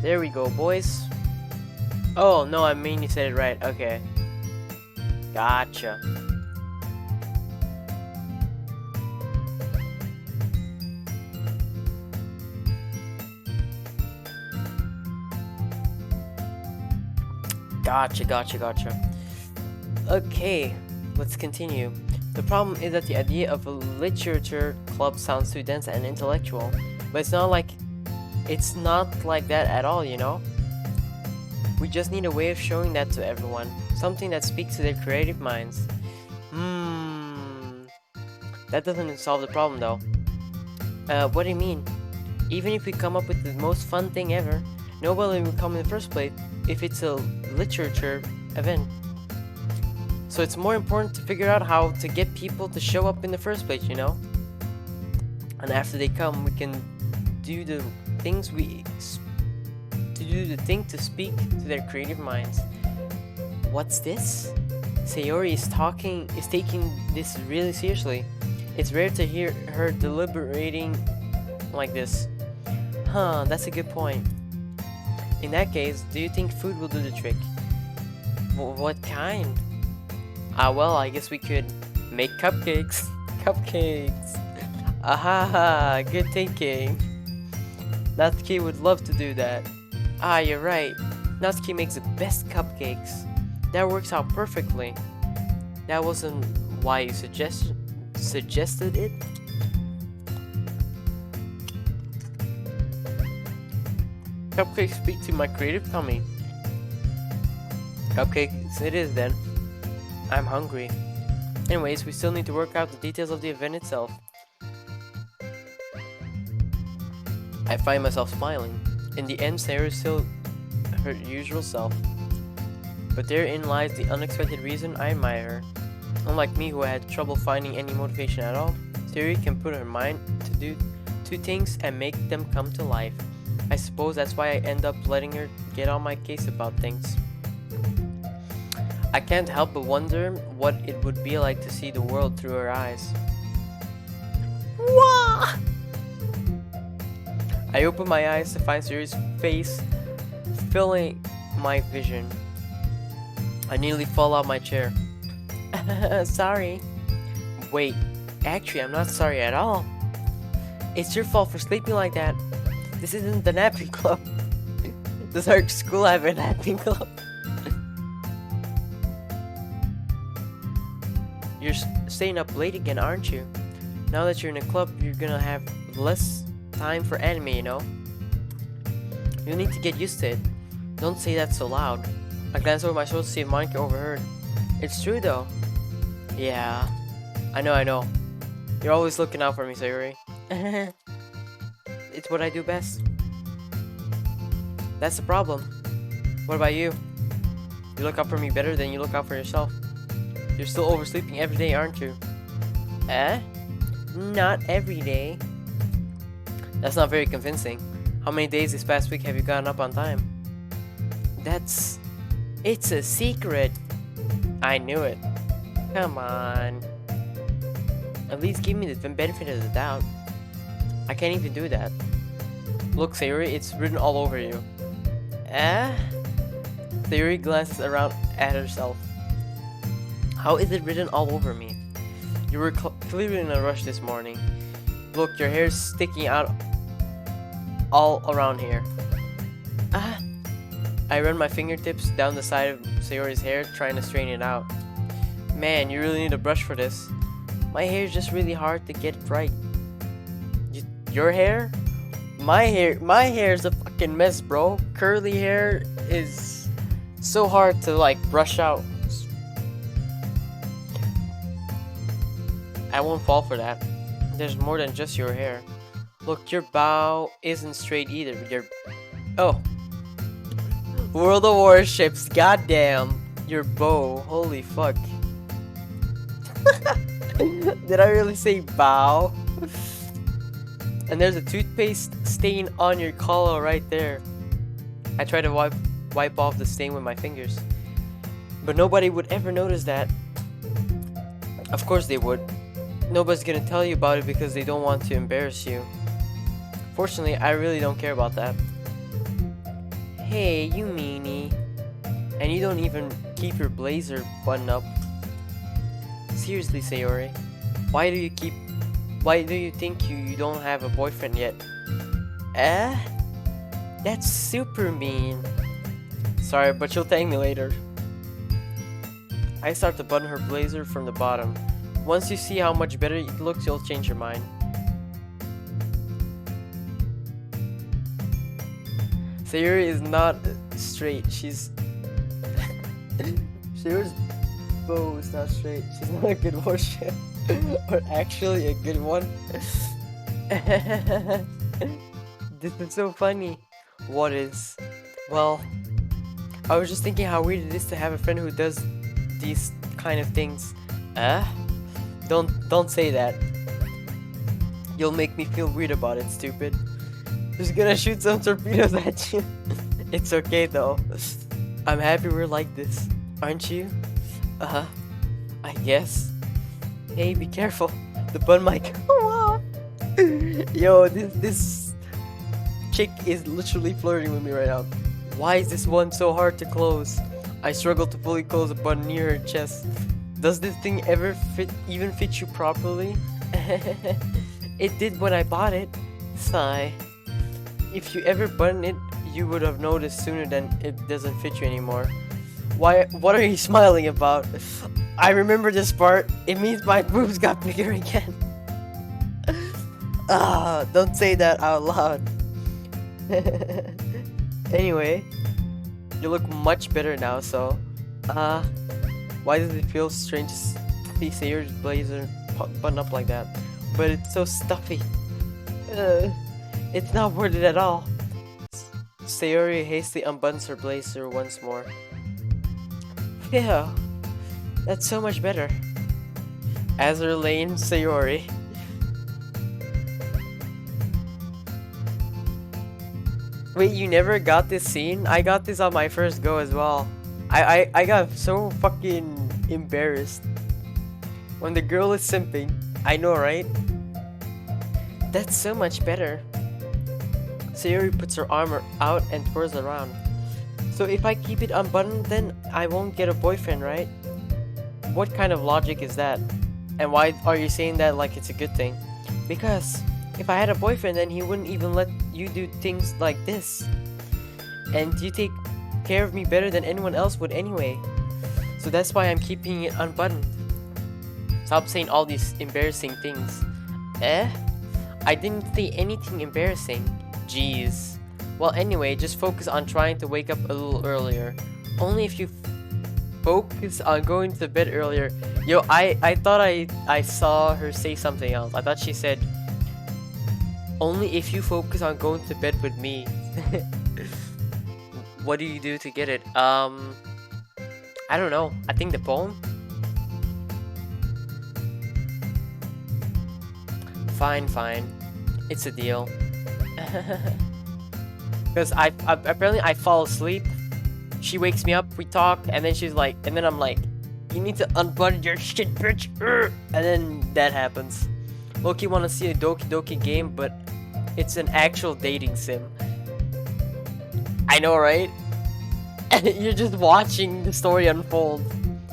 There we go, boys. Oh, no, I mean you said it right. Okay. Gotcha. Gotcha. Okay, let's continue. The problem is that the idea of a literature club sounds too dense and intellectual, but it's not like that at all, you know? We just need a way of showing that to everyone, something that speaks to their creative minds. That doesn't solve the problem though. What do you mean? Even if we come up with the most fun thing ever, nobody will come in the first place if it's a literature event. So it's more important to figure out how to get people to show up in the first place, you know? And after they come, we can do the things to speak to their creative minds. What's this? Sayori is taking this really seriously. It's rare to hear her deliberating like this. Huh, that's a good point. In that case, do you think food will do the trick? What kind? Well, I guess we could make cupcakes. Cupcakes. Ahaha, good thinking. Natsuki would love to do that. You're right. Natsuki makes the best cupcakes. That works out perfectly. That wasn't why you suggested it? Cupcakes speak to my creative tummy. Cupcakes it is then. I'm hungry. Anyways, we still need to work out the details of the event itself. I find myself smiling. In the end, Sarah is still her usual self. But therein lies the unexpected reason I admire her. Unlike me, who had trouble finding any motivation at all, Sarah can put her mind to do two things and make them come to life. I suppose that's why I end up letting her get on my case about things. I can't help but wonder what it would be like to see the world through her eyes. Wah! I open my eyes to find Sayori's face filling my vision. I nearly fall out my chair. Sorry. Wait, actually I'm not sorry at all. It's your fault for sleeping like that. This isn't the napping club. Does our school have a napping club? You're staying up late again, aren't you? Now that you're in a club, you're gonna have less time for anime, you know? You need to get used to it. Don't say that so loud. I glanced over my shoulder to see if Monica overheard. It's true though. Yeah. I know. You're always looking out for me, Sayori. It's what I do best. That's the problem. What about you? You look out for me better than you look out for yourself. You're still oversleeping every day, aren't you? Not every day. That's not very convincing. How many days this past week have you gotten up on time? It's a secret. I knew it. Come on. At least give me the benefit of the doubt. I can't even do that. Look, Sayori, it's written all over you. Sayori glances around at herself. How is it written all over me? You were clearly in a rush this morning. Look, your hair's sticking out all around here. I run my fingertips down the side of Sayori's hair, trying to straighten it out. Man, you really need a brush for this. My hair's just really hard to get right. Your hair? My hair's a fucking mess, bro. Curly hair is so hard to like brush out. I won't fall for that. There's more than just your hair. Look, your bow isn't straight either. Oh. World of Warships, goddamn. Your bow, holy fuck. Did I really say bow? And there's a toothpaste stain on your collar right there. I try to wipe off the stain with my fingers. But nobody would ever notice that. Of course they would. Nobody's gonna tell you about it because they don't want to embarrass you. Fortunately, I really don't care about that. Hey, you meanie. And you don't even keep your blazer buttoned up. Seriously, Sayori. Why do you think you don't have a boyfriend yet? That's super mean. Sorry, but you'll thank me later. I start to button her blazer from the bottom. Once you see how much better it looks, you'll change your mind. Sayori is not straight. She's Sayori's bow is not straight. She's not a good warship. Or actually a good one. This is so funny. What is? Well, I was just thinking how weird it is to have a friend who does these kind of things. Don't say that. You'll make me feel weird about it, stupid. Just gonna shoot some torpedoes at you. It's okay though. I'm happy we're like this, aren't you? I guess. Hey, be careful. The bun might come off. Yo, this chick is literally flirting with me right now. Why is this one so hard to close? I struggle to fully close a button near her chest. Does this thing ever even fit you properly? It did when I bought it. Sigh. If you ever button it, you would have noticed sooner than it doesn't fit you anymore. What are you smiling about? I remember this part. It means my boobs got bigger again. Don't say that out loud. Anyway, you look much better now, so why does it feel strange to see Sayori's blazer button up like that? But it's so stuffy. It's not worth it at all. Sayori hastily unbuttons her blazer once more. Yeah, that's so much better. Azure Lane Sayori. Wait, you never got this scene? I got this on my first go as well. I got so fucking embarrassed. When the girl is simping, I know, right? That's so much better. Sayori puts her arm out and twirls around. So if I keep it unbuttoned, then I won't get a boyfriend, right? What kind of logic is that? And why are you saying that like it's a good thing? Because if I had a boyfriend, then he wouldn't even let you do things like this. And you take care of me better than anyone else would anyway. So that's why I'm keeping it unbuttoned. Stop saying all these embarrassing things. Eh? I didn't say anything embarrassing. Jeez. Well, anyway, just focus on trying to wake up a little earlier. Only if you focus on going to bed earlier. Yo, I thought I saw her say something else. I thought she said, only if you focus on going to bed with me. What do you do to get it? I don't know. I think the poem? Fine, fine. It's a deal. Because I apparently I fall asleep. She wakes me up, we talk, and then she's like, and then I'm like, you need to unbutton your shit, bitch. And then that happens. Loki wanna see a Doki Doki game, but it's an actual dating sim. I know, right? And you're just watching the story unfold.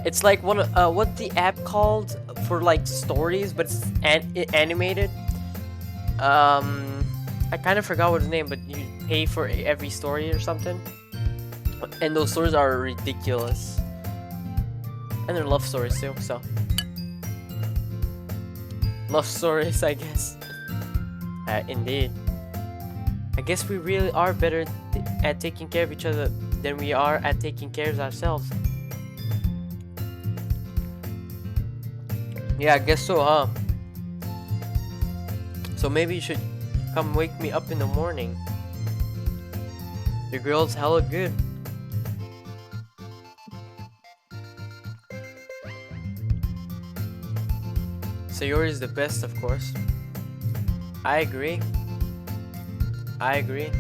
It's like one of what's the app called for like stories, but it's animated. I kind of forgot what the name, but you pay for every story or something. And those stories are ridiculous. And they're love stories too, so. Love stories, I guess. Indeed. I guess we really are better at taking care of each other than we are at taking care of ourselves. Yeah, I guess so, huh? So maybe you should come wake me up in the morning. Your girl's hella good. Sayori is the best, of course. I agree. I agree.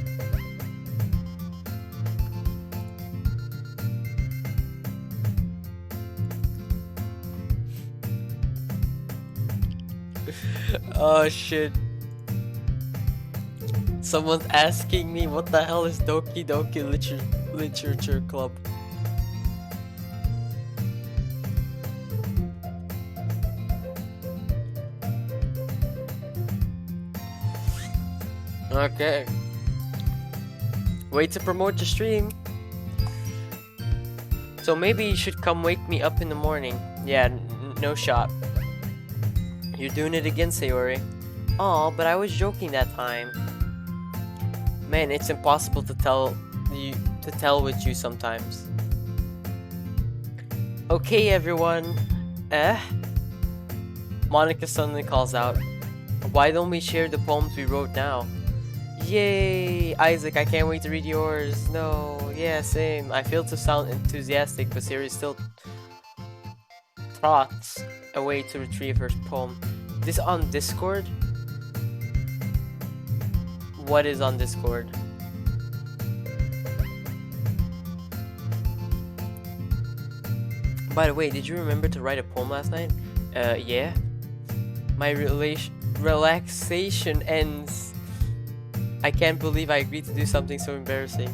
Oh shit. Someone's asking me what the hell is Doki Doki Literature Club. Okay. Way to promote your stream. So maybe you should come wake me up in the morning. Yeah, no shot. You're doing it again, Sayori. Aw, but I was joking that time. Man, it's impossible to tell with you sometimes. Okay, everyone. Monica suddenly calls out. Why don't we share the poems we wrote now? Yay! Isaac, I can't wait to read yours. No, yeah, same. I feel to sound enthusiastic, but Siri still trots away to retrieve her poem. This on Discord? What is on Discord? By the way, did you remember to write a poem last night? Yeah. My relaxation ends. I can't believe I agreed to do something so embarrassing.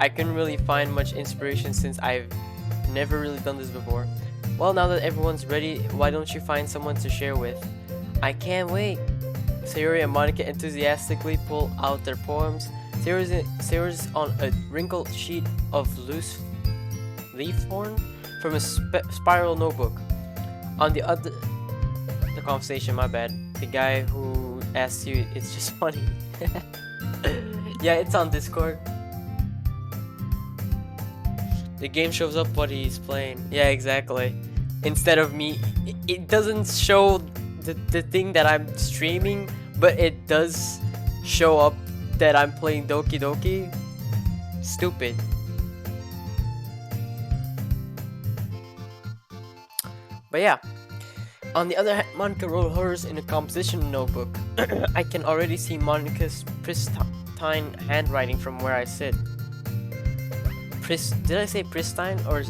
I couldn't really find much inspiration since I've never really done this before. Well, now that everyone's ready, why don't you find someone to share with? I can't wait. Sayori and Monica enthusiastically pull out their poems. Sayori's on a wrinkled sheet of loose leaf horn from a spiral notebook. On the other... The conversation, my bad. The guy who asked you, it's just funny. Yeah, it's on Discord. The game shows up what he's playing. Yeah, exactly. Instead of me, it doesn't show the thing that I'm streaming, but it does show up that I'm playing Doki Doki. Stupid. But yeah. On the other hand, Monica wrote hers in a composition notebook. I can already see Monica's pristine handwriting from where I sit. Did I say pristine or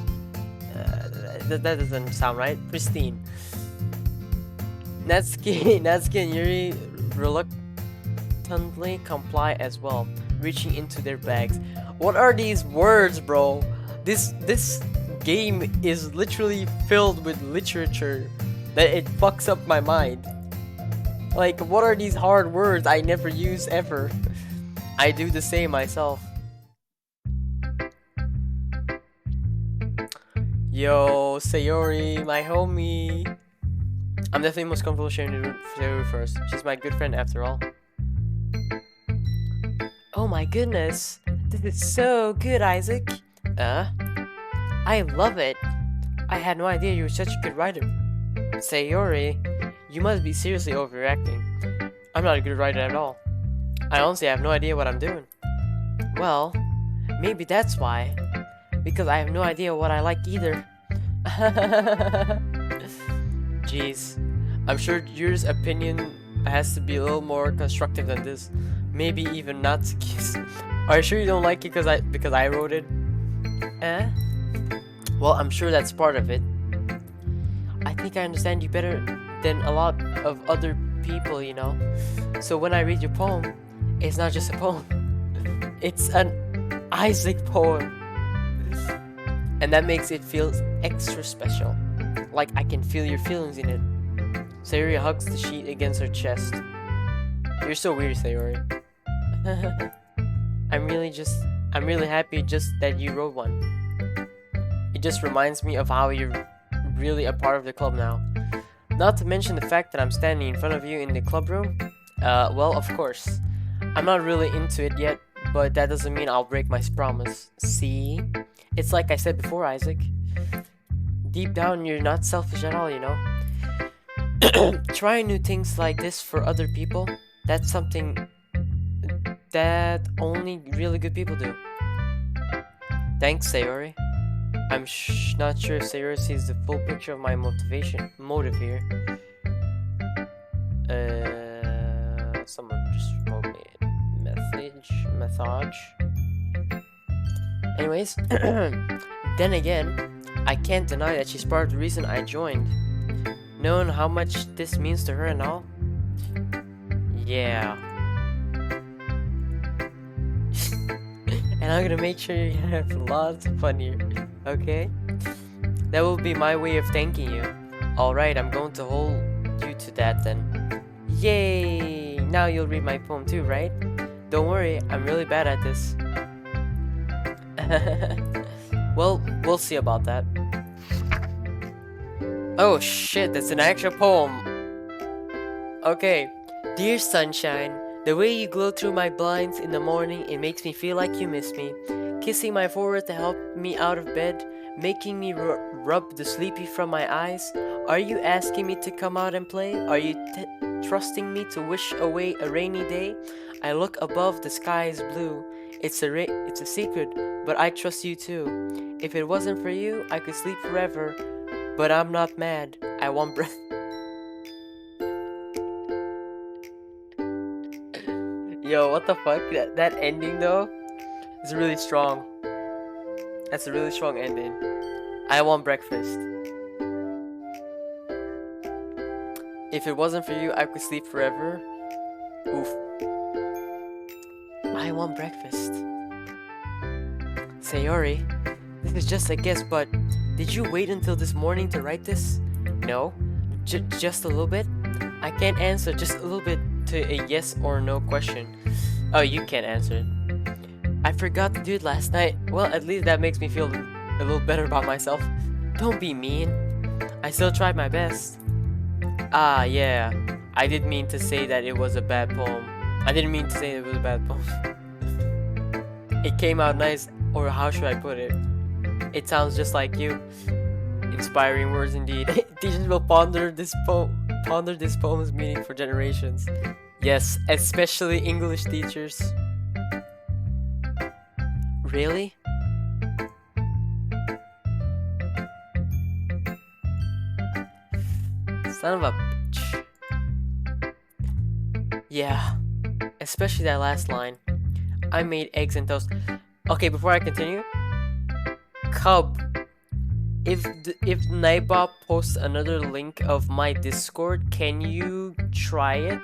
that doesn't sound right? Pristine. Natsuki and Yuri reluctantly comply as well, reaching into their bags. What are these words, bro? This game is literally filled with literature that it fucks up my mind. Like, what are these hard words I never use ever? I do the same myself. Yo, Sayori, my homie. I'm definitely most comfortable sharing Sayori first. She's my good friend after all. Oh my goodness. This is so good, Isaac. I love it. I had no idea you were such a good writer. Sayori, you must be seriously overreacting. I'm not a good writer at all. I honestly have no idea what I'm doing. Well, maybe that's why. Because I have no idea what I like either. Jeez. I'm sure yours opinion has to be a little more constructive than this. Maybe even not to kiss. Are you sure you don't like it because I wrote it? Well, I'm sure that's part of it. I think I understand you better than a lot of other people, you know. So when I read your poem, it's not just a poem. It's an Isaac poem. And that makes it feel extra special. Like I can feel your feelings in it. Sayori hugs the sheet against her chest. You're so weird, Sayori. I'm really happy just that you wrote one. It just reminds me of how you're really a part of the club now. Not to mention the fact that I'm standing in front of you in the club room. Well, of course. I'm not really into it yet, but that doesn't mean I'll break my promise. See? It's like I said before, Isaac. Deep down, you're not selfish at all, you know? Trying new things like this for other people, that's something that only really good people do. Thanks, Sayori. I'm not sure if Sayori sees the full picture of my motive here. Someone just wrote me a message. Anyways, then again, I can't deny that she's part of the reason I joined. Knowing how much this means to her and all. Yeah. And I'm gonna make sure you have lots of fun here, okay? That will be my way of thanking you. Alright, I'm going to hold you to that then. Yay! Now you'll read my poem too, right? Don't worry, I'm really bad at this. Well, we'll see about that. Oh shit, that's an actual poem. Okay. Dear sunshine, the way you glow through my blinds in the morning, it makes me feel like you miss me. Kissing my forehead to help me out of bed, making me rub the sleepy from my eyes. Are you asking me to come out and play? Are you trusting me to wish away a rainy day? I look above, the sky is blue. It's a secret, but I trust you too. If it wasn't for you, I could sleep forever. But I'm not mad. I want breath. Yo, what the fuck? That ending though is really strong. That's a really strong ending. I want breakfast. If it wasn't for you, I could sleep forever. Oof. I want breakfast. Sayori, this is just a guess, but did you wait until this morning to write this? No? Just a little bit? I can't answer just a little bit to a yes or no question. Oh, you can't answer it. I forgot to do it last night. Well, at least that makes me feel a little better about myself. Don't be mean. I still tried my best. Ah, yeah. I didn't mean to say that it was a bad poem. I didn't mean to say it was a bad poem. It came out nice, or how should I put it? It sounds just like you. Inspiring words indeed. Teachers will ponder this poem's meaning for generations. Yes, especially English teachers. Really? Son of a bitch. Yeah, especially that last line. I made eggs and toast. Okay, before I continue, Cub, if Naiba posts another link of my Discord, can you try it?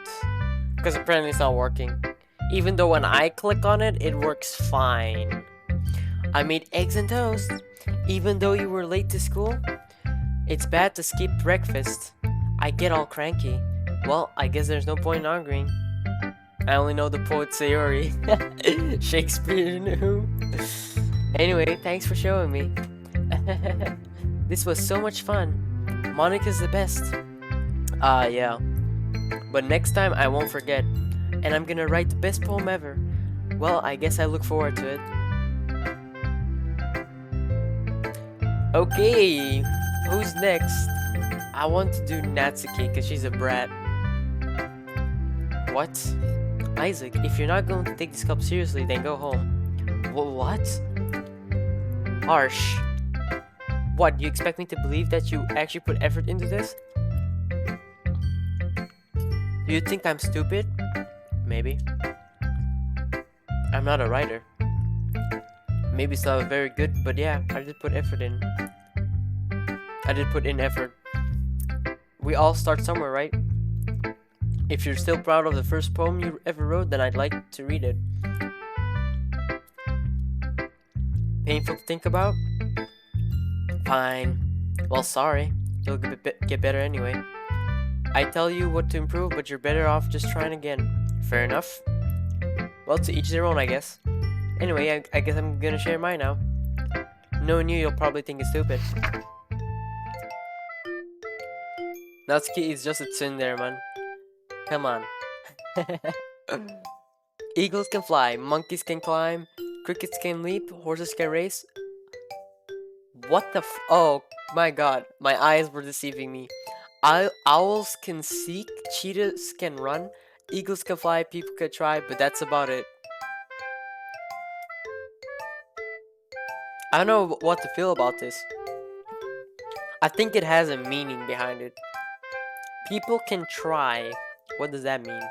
Because apparently it's not working. Even though when I click on it, it works fine. I made eggs and toast. Even though you were late to school, it's bad to skip breakfast. I get all cranky. Well, I guess there's no point in arguing. I only know the poet Sayori. Shakespeare knew. Anyway, thanks for showing me. This was so much fun. Monica's the best. Yeah. But next time I won't forget. And I'm gonna write the best poem ever. Well, I guess I look forward to it. Okay, who's next? I want to do Natsuki because she's a brat. What? Isaac, if you're not going to take this cup seriously, then go home. What? Harsh. What, you expect me to believe that you actually put effort into this? Do you think I'm stupid? Maybe. I'm not a writer. Maybe it's not very good, but yeah, I did put effort in. I did put in effort. We all start somewhere, right? If you're still proud of the first poem you ever wrote, then I'd like to read it. Painful to think about? Fine. Well, sorry. You'll get better anyway. I tell you what to improve, but you're better off just trying again. Fair enough. Well, to each their own, I guess. Anyway, I guess I'm gonna share mine now. Knowing you, you'll probably think it's stupid. Natsuki is just a tsundere, man. Come on. Eagles can fly, monkeys can climb, crickets can leap, horses can race. What the oh my god, my eyes were deceiving me. Owls can seek, cheetahs can run, eagles can fly, people can try, but that's about it. I don't know what to feel about this. I think it has a meaning behind it. People can try. What does that mean?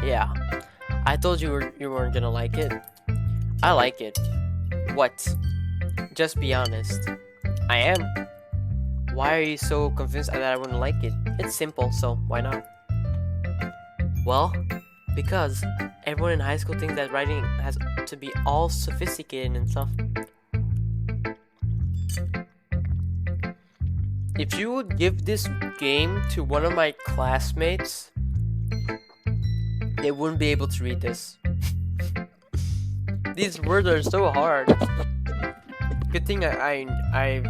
Yeah, I told you you weren't gonna like it. I like it. What? Just be honest. I am. Why are you so convinced that I wouldn't like it? It's simple, so why not? Well, because everyone in high school thinks that writing has to be all sophisticated and stuff. If you would give this game to one of my classmates, they wouldn't be able to read this. These words are so hard. Good thing I've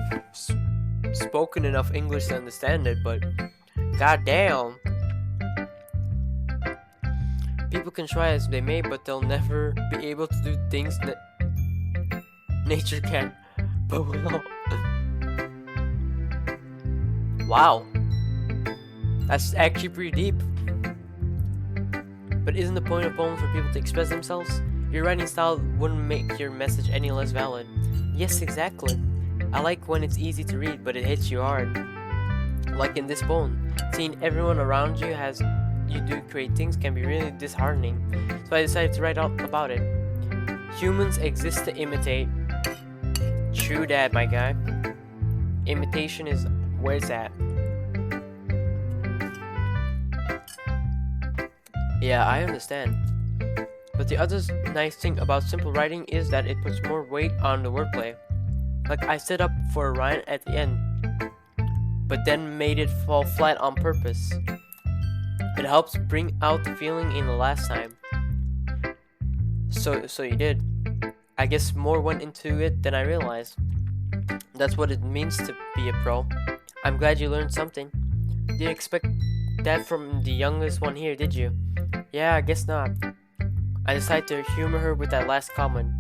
spoken enough English to understand it, but goddamn. People can try as they may, but they'll never be able to do things that nature can. But will. Wow. That's actually pretty deep. But isn't the point of poems for people to express themselves? Your writing style wouldn't make your message any less valid. Yes, exactly. I like when it's easy to read, but it hits you hard. Like in this poem, seeing everyone around you as you do great things can be really disheartening. So I decided to write out about it. Humans exist to imitate. True that, my guy. Imitation is where it's at. Yeah, I understand. But the other nice thing about simple writing is that it puts more weight on the wordplay. Like I set up for a rhyme at the end, but then made it fall flat on purpose. It helps bring out the feeling in the last time. So you did. I guess more went into it than I realized. That's what it means to be a pro. I'm glad you learned something. Didn't expect that from the youngest one here, did you? Yeah, I guess not. I decided to humor her with that last comment.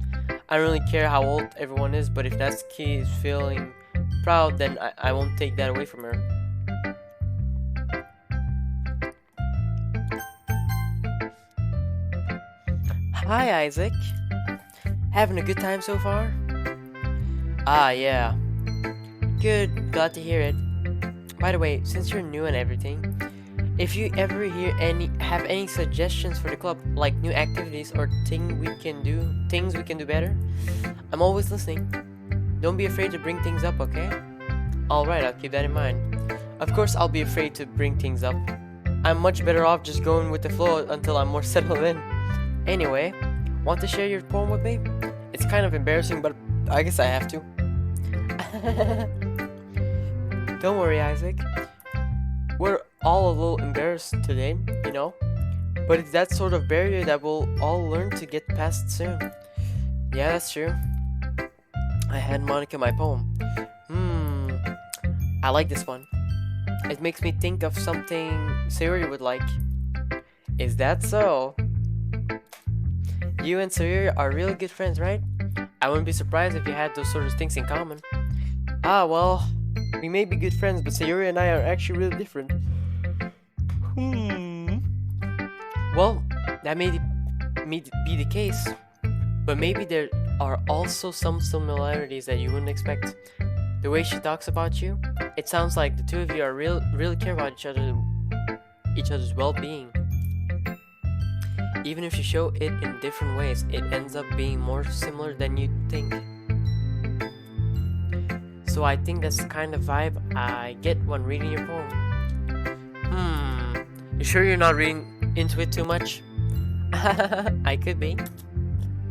I don't really care how old everyone is, but if Natsuki is feeling proud, then I won't take that away from her. Hi, Isaac. Having a good time so far? Ah, yeah. Good, glad to hear it. By the way, since you're new and everything, if you ever have any suggestions for the club, like new activities or things we can do better, I'm always listening. Don't be afraid to bring things up, okay? Alright, I'll keep that in mind. Of course, I'll be afraid to bring things up. I'm much better off just going with the flow until I'm more settled in. Anyway, want to share your poem with me? It's kind of embarrassing, but I guess I have to. Don't worry, Isaac. We're all a little embarrassed today, you know? But it's that sort of barrier that we'll all learn to get past soon. Yeah, that's true. I hand Monica my poem. I like this one. It makes me think of something Sayuri would like. Is that so? You and Sayuri are really good friends, right? I wouldn't be surprised if you had those sort of things in common. Ah, well, we may be good friends, but Sayuri and I are actually really different. Well, that may be the case, but maybe there are also some similarities that you wouldn't expect. The way she talks about you, it sounds like the two of you are really care about each other's well-being. Even if you show it in different ways, it ends up being more similar than you'd think. So I think that's the kind of vibe I get when reading your poem. You sure you're not reading into it too much? I could be.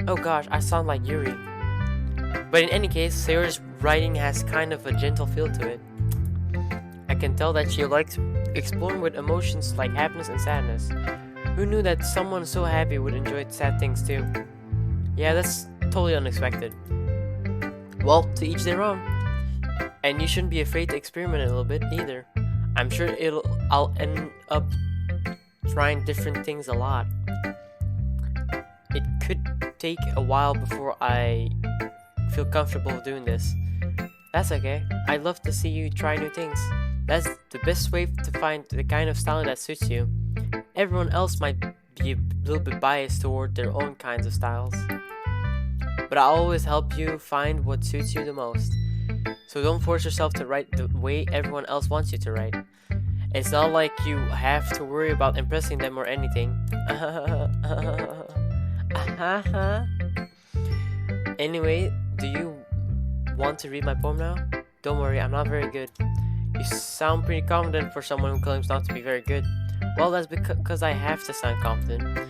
Oh gosh, I sound like Yuri. But in any case, Sayori's writing has kind of a gentle feel to it. I can tell that she likes exploring with emotions like happiness and sadness. Who knew that someone so happy would enjoy sad things too? Yeah, that's totally unexpected. Well, to each their own. And you shouldn't be afraid to experiment a little bit either. I'm sure I'll end up trying different things a lot. It could take a while before I feel comfortable doing this. That's okay. I'd love to see you try new things. That's the best way to find the kind of style that suits you. Everyone else might be a little bit biased toward their own kinds of styles. But I'll always help you find what suits you the most. So don't force yourself to write the way everyone else wants you to write. It's not like you have to worry about impressing them or anything. Anyway, do you want to read my poem now? Don't worry, I'm not very good. You sound pretty confident for someone who claims not to be very good. Well, that's because I have to sound confident.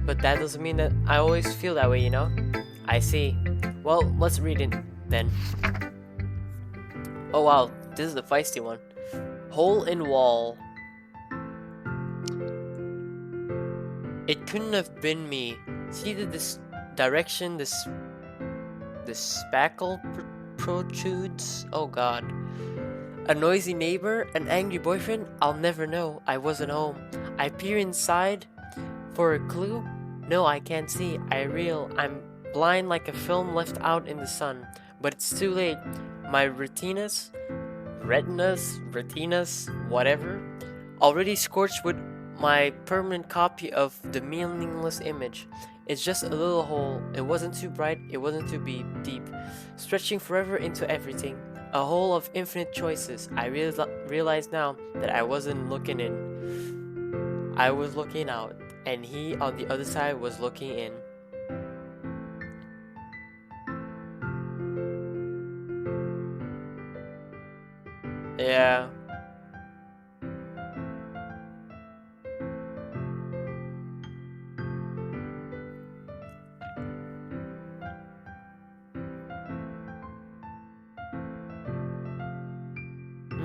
But that doesn't mean that I always feel that way, you know? I see. Well, let's read it then. Oh wow, this is the feisty one. Hole in wall. It couldn't have been me. See this direction, the spackle protrudes? Oh god. A noisy neighbor, an angry boyfriend? I'll never know. I wasn't home. I peer inside for a clue. No, I can't see. I'm blind like a film left out in the sun. But it's too late. My retinas, whatever, already scorched with my permanent copy of the meaningless image. It's just a little hole. It wasn't too bright, it wasn't too deep, stretching forever into everything. A hole of infinite choices. I realize now that I wasn't looking in. I was looking out, and he on the other side was looking in. Yeah.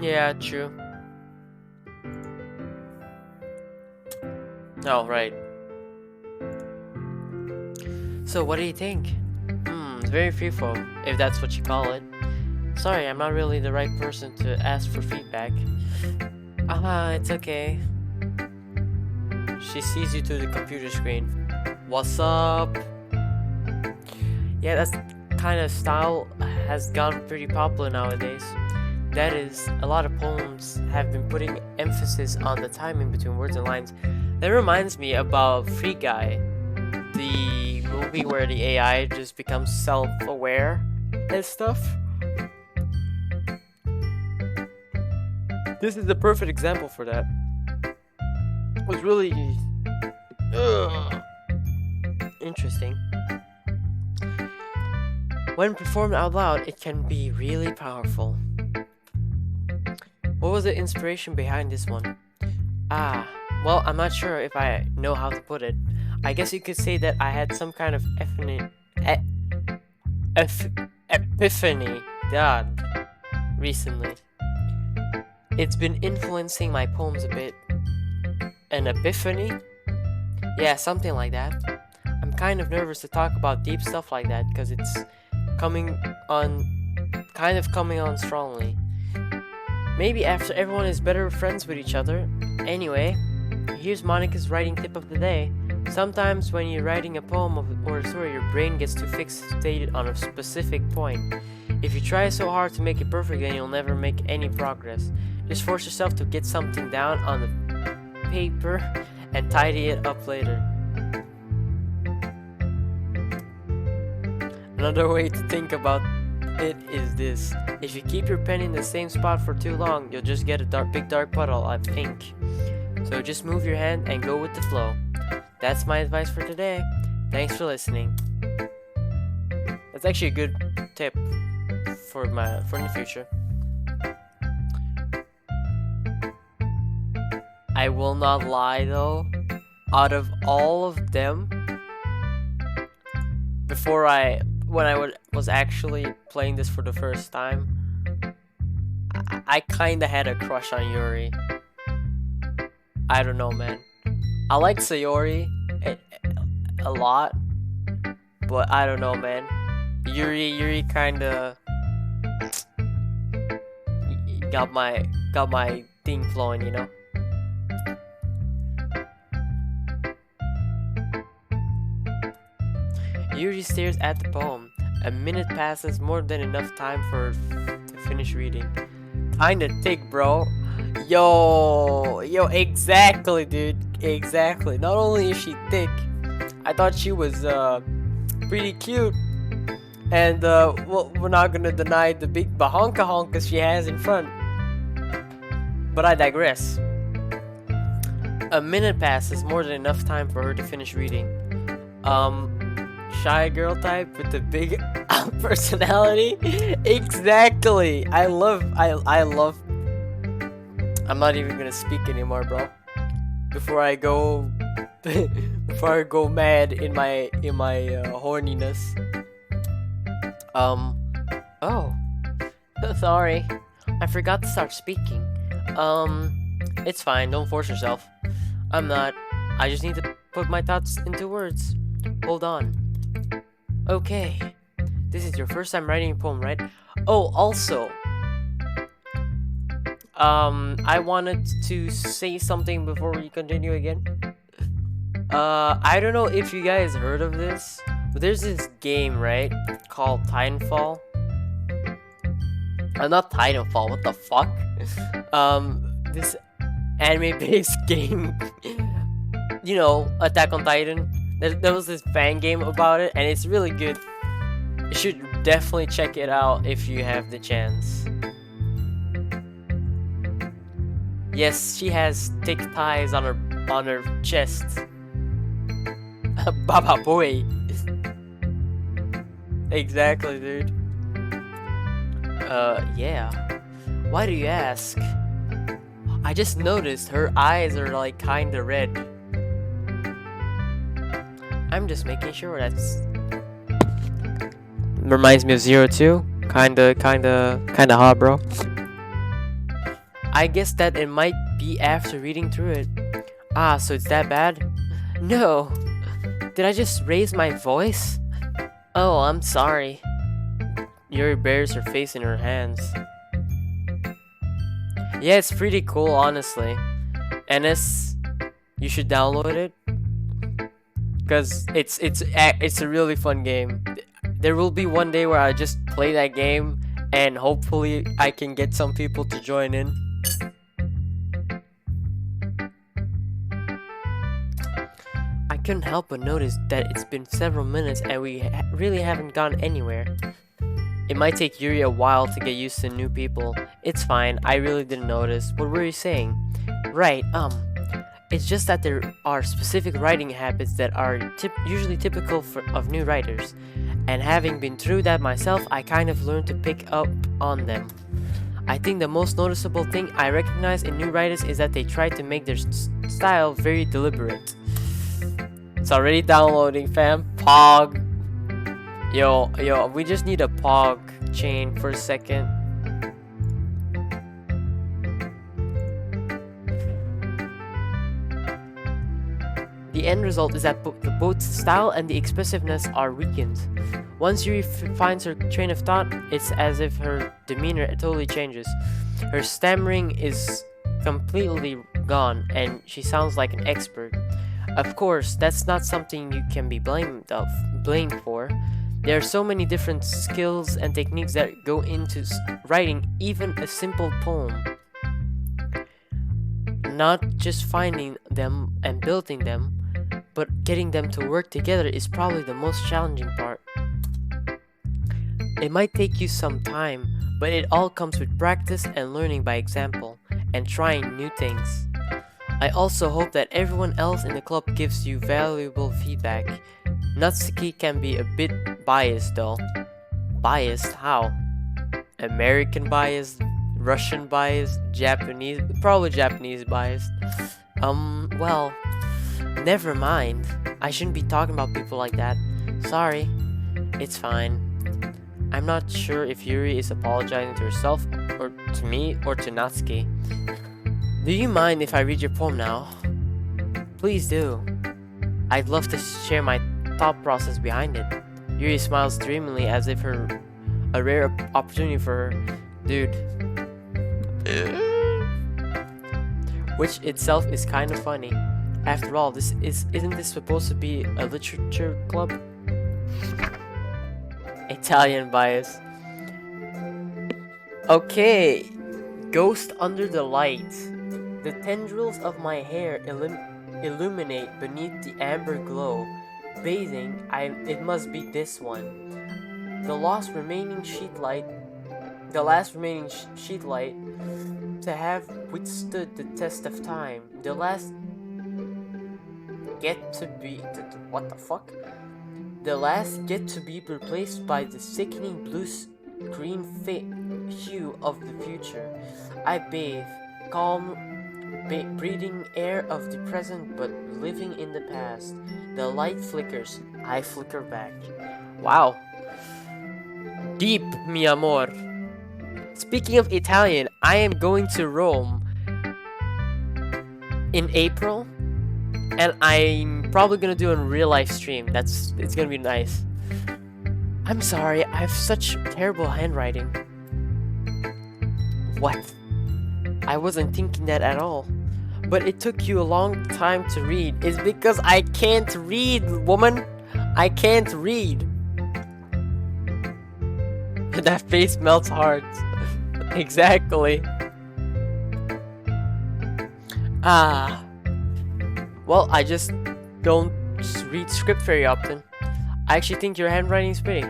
Yeah, true. Oh, right. So, what do you think? It's very freeform, if that's what you call it. Sorry, I'm not really the right person to ask for feedback. It's okay. She sees you through the computer screen. What's up? Yeah, that kind of style has gotten pretty popular nowadays. That is, a lot of poems have been putting emphasis on the timing between words and lines. That reminds me about Free Guy, the movie where the AI just becomes self-aware and stuff. This is the perfect example for that. It was really interesting. When performed out loud, it can be really powerful. What was the inspiration behind this one? Ah, well, I'm not sure if I know how to put it. I guess you could say that I had some kind of epiphany, God, recently. It's been influencing my poems a bit. An epiphany? Yeah, something like that. I'm kind of nervous to talk about deep stuff like that because it's coming on strongly. Maybe after everyone is better friends with each other. Anyway, here's Monica's writing tip of the day. Sometimes when you're writing a poem or a story, your brain gets too fixated on a specific point. If you try so hard to make it perfect, then you'll never make any progress. Just force yourself to get something down on the paper and tidy it up later. Another way to think about it is this: if you keep your pen in the same spot for too long, you'll just get a big dark puddle of ink. So just move your hand and go with the flow. That's my advice for today. Thanks for listening. That's actually a good tip for the future. I will not lie though, out of all of them, when I was actually playing this for the first time, I kinda had a crush on Yuri. I don't know, man. I like Sayori a lot, but I don't know, man. Yuri kinda got my thing flowing, you know. Yuri stares at the poem. A minute passes, more than enough time for her to finish reading. Kinda thick, bro. Yo, exactly, dude. Exactly. Not only is she thick, I thought she was pretty cute. And well, we're not gonna deny the big bahonka she has in front. But I digress. A minute passes, more than enough time for her to finish reading. Shy girl type with the big personality. Exactly. I love. I'm not even gonna speak anymore, bro. Before I go mad in my horniness. Oh, sorry, I forgot to start speaking. It's fine. Don't force yourself. I'm not. I just need to put my thoughts into words. Hold on. Okay. This is your first time writing a poem, right? Oh, also, I wanted to say something before we continue again. I don't know if you guys heard of this, but there's this game, right, called Titanfall. Not Titanfall, what the fuck? This anime-based game, you know, Attack on Titan. There was this fan game about it, and it's really good. You should definitely check it out if you have the chance. Yes, she has thick ties on her chest. Baba boy. Exactly, dude. Yeah. Why do you ask? I just noticed her eyes are like kinda red. I'm just making sure. That's reminds me of 02. Kinda hot, bro. I guess that it might be after reading through it. Ah, so it's that bad? No. Did I just raise my voice? Oh, I'm sorry. Yuri bears her face in her hands. Yeah, it's pretty cool, honestly. NS, you should download it, cause it's a really fun game. There will be one day where I just play that game, and hopefully I can get some people to join in. I couldn't help but notice that it's been several minutes and we really haven't gone anywhere. It might take Yuri a while to get used to new people. It's fine, I really didn't notice. What were you saying? Right, it's just that there are specific writing habits that are usually typical of new writers. And having been through that myself, I kind of learned to pick up on them. I think the most noticeable thing I recognize in new writers is that they try to make their style very deliberate. It's already downloading, fam. Pog. Yo, we just need a pog chain for a second. The end result is that both style and the expressiveness are weakened. Once Yuri finds her train of thought, it's as if her demeanor totally changes. Her stammering is completely gone, and she sounds like an expert. Of course, that's not something you can be blamed for. There are so many different skills and techniques that go into writing even a simple poem. Not just finding them and building them, but getting them to work together is probably the most challenging part. It might take you some time, but it all comes with practice and learning by example, and trying new things. I also hope that everyone else in the club gives you valuable feedback. Natsuki can be a bit biased though. Biased? How? American biased? Russian biased? Japanese? Probably Japanese biased. Well, never mind. I shouldn't be talking about people like that. Sorry. It's fine. I'm not sure if Yuri is apologizing to herself, or to me, or to Natsuki. Do you mind if I read your poem now? Please do. I'd love to share my thought process behind it. Yuri smiles dreamily as if a rare opportunity for her. Dude. Which itself is kind of funny. After all, isn't this supposed to be a literature club? Italian bias. Okay. Ghost under the light. The tendrils of my hair illuminate beneath the amber glow. Bathing, it must be this one. The last remaining sheet light to have withstood the test of time. The last get to be what the fuck? The last get to be replaced by the sickening blue-green hue of the future. I bathe, calm, breathing air of the present but living in the past. The light flickers, I flicker back. Wow. Deep, mi amor. Speaking of Italian, I am going to Rome in April. And I'm probably gonna do a real life stream. It's gonna be nice. I'm sorry, I have such terrible handwriting. What? I wasn't thinking that at all. But it took you a long time to read. It's because I can't read, woman. I can't read. That face melts hearts. Exactly. Well, I just don't read script very often. I actually think your handwriting is pretty.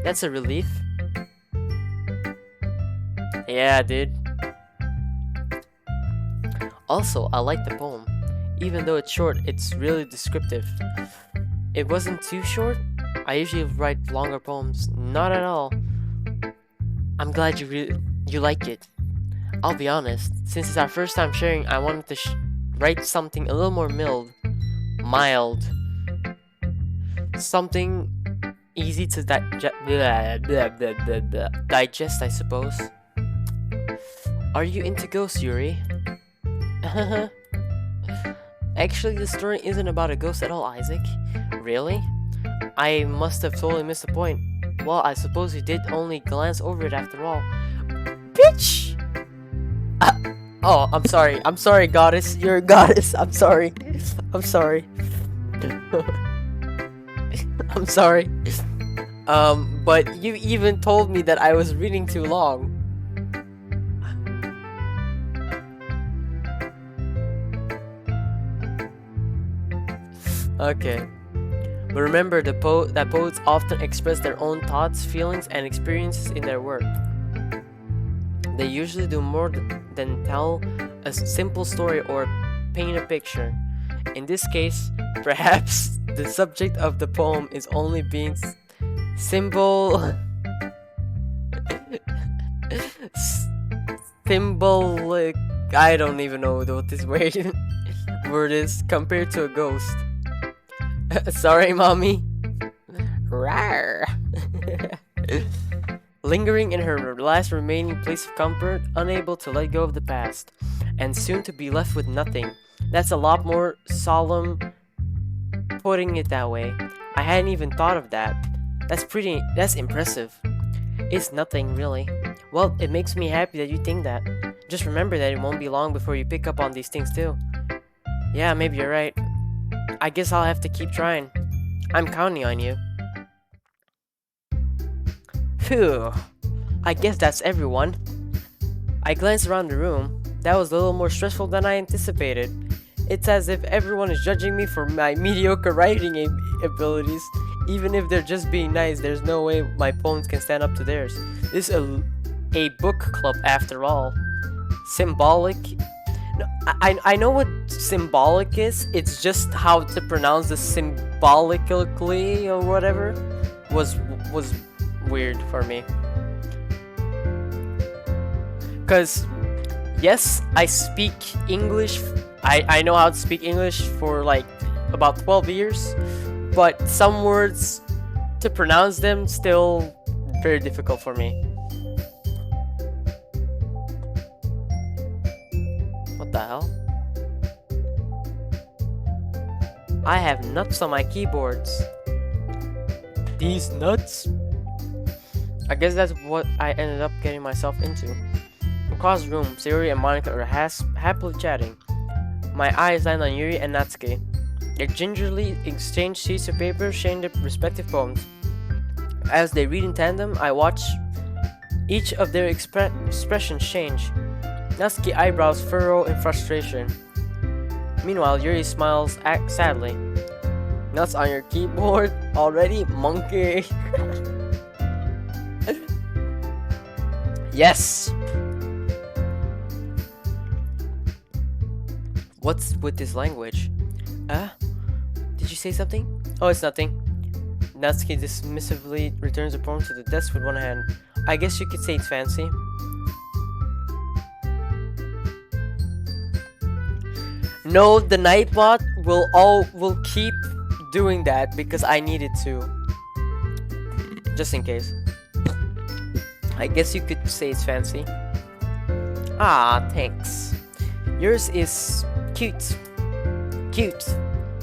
That's a relief. Yeah, dude. Also, I like the poem. Even though it's short, it's really descriptive. It wasn't too short. I usually write longer poems. Not at all. I'm glad you like it. I'll be honest. Since it's our first time sharing, I wanted to write something a little more mild. Something easy to digest, I suppose. Are you into ghosts, Yuri? Actually, the story isn't about a ghost at all, Isaac. Really? I must have totally missed the point. Well, I suppose you did only glance over it after all. Bitch! Oh, I'm sorry. I'm sorry, goddess. You're a goddess. I'm sorry. I'm sorry. I'm sorry. But you even told me that I was reading too long. Okay. But remember, that poets often express their own thoughts, feelings, and experiences in their work. They usually do more than tell a simple story or paint a picture. In this case, perhaps the subject of the poem is only being Symbolic. I don't even know what this weird word is compared to a ghost. Sorry, mommy. Rawr. Lingering in her last remaining place of comfort, unable to let go of the past, and soon to be left with nothing. That's a lot more solemn putting it that way. I hadn't even thought of that. That's impressive. It's nothing, really. Well, it makes me happy that you think that. Just remember that it won't be long before you pick up on these things too. Yeah, maybe you're right. I guess I'll have to keep trying. I'm counting on you. Phew. I guess that's everyone. I glanced around the room. That was a little more stressful than I anticipated. It's as if everyone is judging me for my mediocre writing abilities. Even if they're just being nice, there's no way my poems can stand up to theirs. This is a book club after all. Symbolic? No, I know what symbolic is. It's just how to pronounce the symbolically or whatever was weird for me. Cause yes, I speak English. I know how to speak English for like about 12 years, but some words to pronounce them still very difficult for me. What the hell? I have nuts on my keyboards. These nuts? I guess that's what I ended up getting myself into. Across the room, Sayori and Monica are happily chatting. My eyes land on Yuri and Natsuki. They gingerly exchange sheets of paper sharing their respective poems. As they read in tandem, I watch each of their expressions change. Natsuki's eyebrows furrow in frustration. Meanwhile, Yuri smiles sadly. Nuts on your keyboard already, monkey. Yes. What's with this language? Did you say something? Oh, it's nothing. Natsuki dismissively returns the poem to the desk with one hand. I guess you could say it's fancy. No, the Nightbot will keep doing that because I need it to. Just in case. I guess you could say it's fancy. Ah, thanks. Yours is cute. Cute.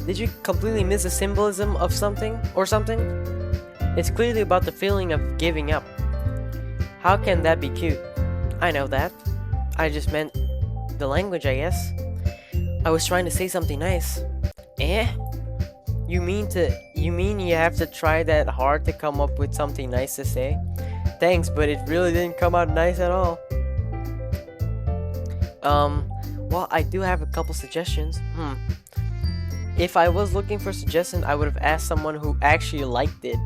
Did you completely miss the symbolism of something or something? It's clearly about the feeling of giving up. How can that be cute? I know that. I just meant the language, I guess. I was trying to say something nice. Eh? You mean you have to try that hard to come up with something nice to say? Thanks, but it really didn't come out nice at all. Well, I do have a couple suggestions. If I was looking for suggestions, I would have asked someone who actually liked it.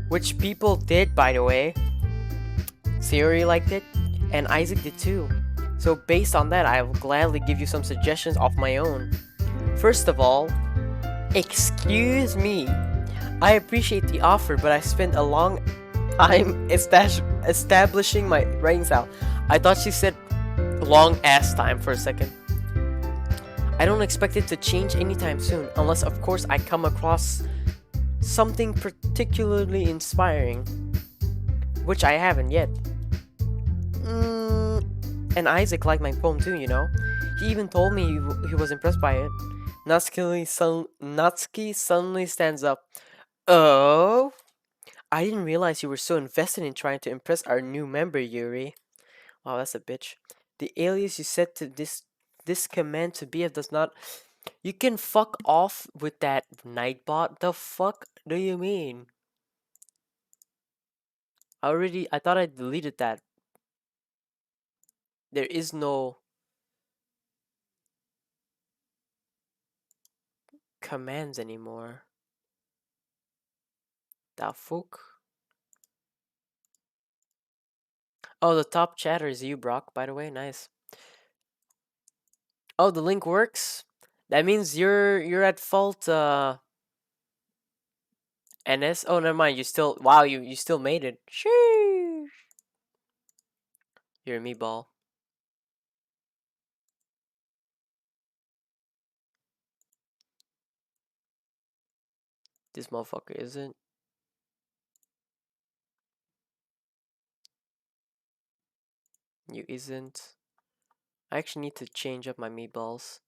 Which people did, by the way. Sayori liked it, and Isaac did too. So based on that, I will gladly give you some suggestions of my own. First of all, excuse me. I appreciate the offer, but I spent a long time establishing my writing style. I thought she said long ass time for a second. I don't expect it to change anytime soon, unless of course I come across something particularly inspiring, which I haven't yet. And Isaac liked my poem too, you know. He even told me he was impressed by it. Natsuki suddenly stands up. Oh? I didn't realize you were so invested in trying to impress our new member, Yuri. Wow, that's a bitch. The alias you set to this command to BF does not... You can fuck off with that, Nightbot. The fuck do you mean? I thought I deleted that. There is no commands anymore. The fuck? Oh, the top chatter is you, Brock, by the way. Nice. Oh, the link works? That means you're at fault, NS? Oh, never mind. You still... Wow, you still made it. Sheesh. You're a meatball. This motherfucker isn't. You isn't. I actually need to change up my meatballs.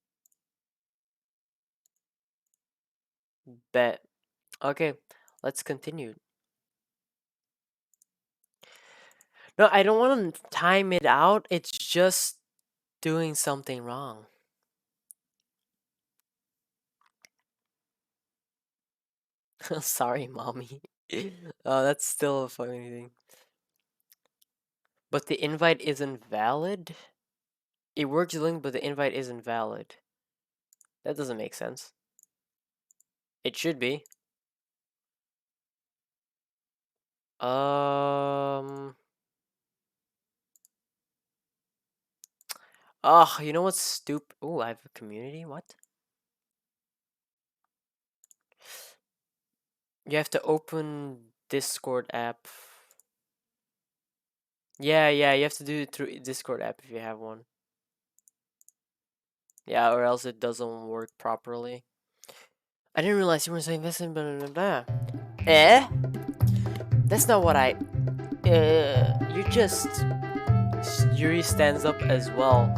Bet. Okay, let's continue. No, I don't want to time it out. It's just doing something wrong. Sorry, mommy. That's still a funny thing. But the invite isn't valid? It works link, but the invite isn't valid. That doesn't make sense. It should be. Um. Oh, you know what's stupid? Oh, I have a community? What? You have to open Discord app. Yeah, you have to do it through Discord app if you have one. Yeah, or else it doesn't work properly. I didn't realize you were saying this and blah blah blah. Eh? That's not what I. You just. Yuri stands up as well.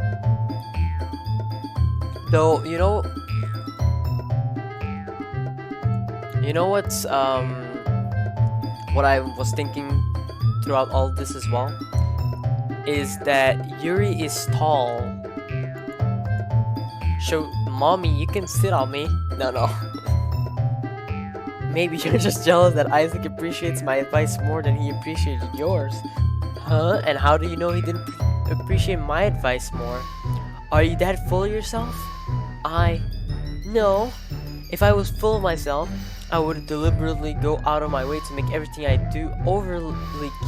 Though, you know what I was thinking throughout all this as well is that Yuri is tall. So, mommy, you can sit on me. No. Maybe you're just jealous that Isaac appreciates my advice more than he appreciated yours. Huh? And how do you know he didn't appreciate my advice more? Are you that full of yourself? No. If I was full of myself, I would deliberately go out of my way to make everything I do overly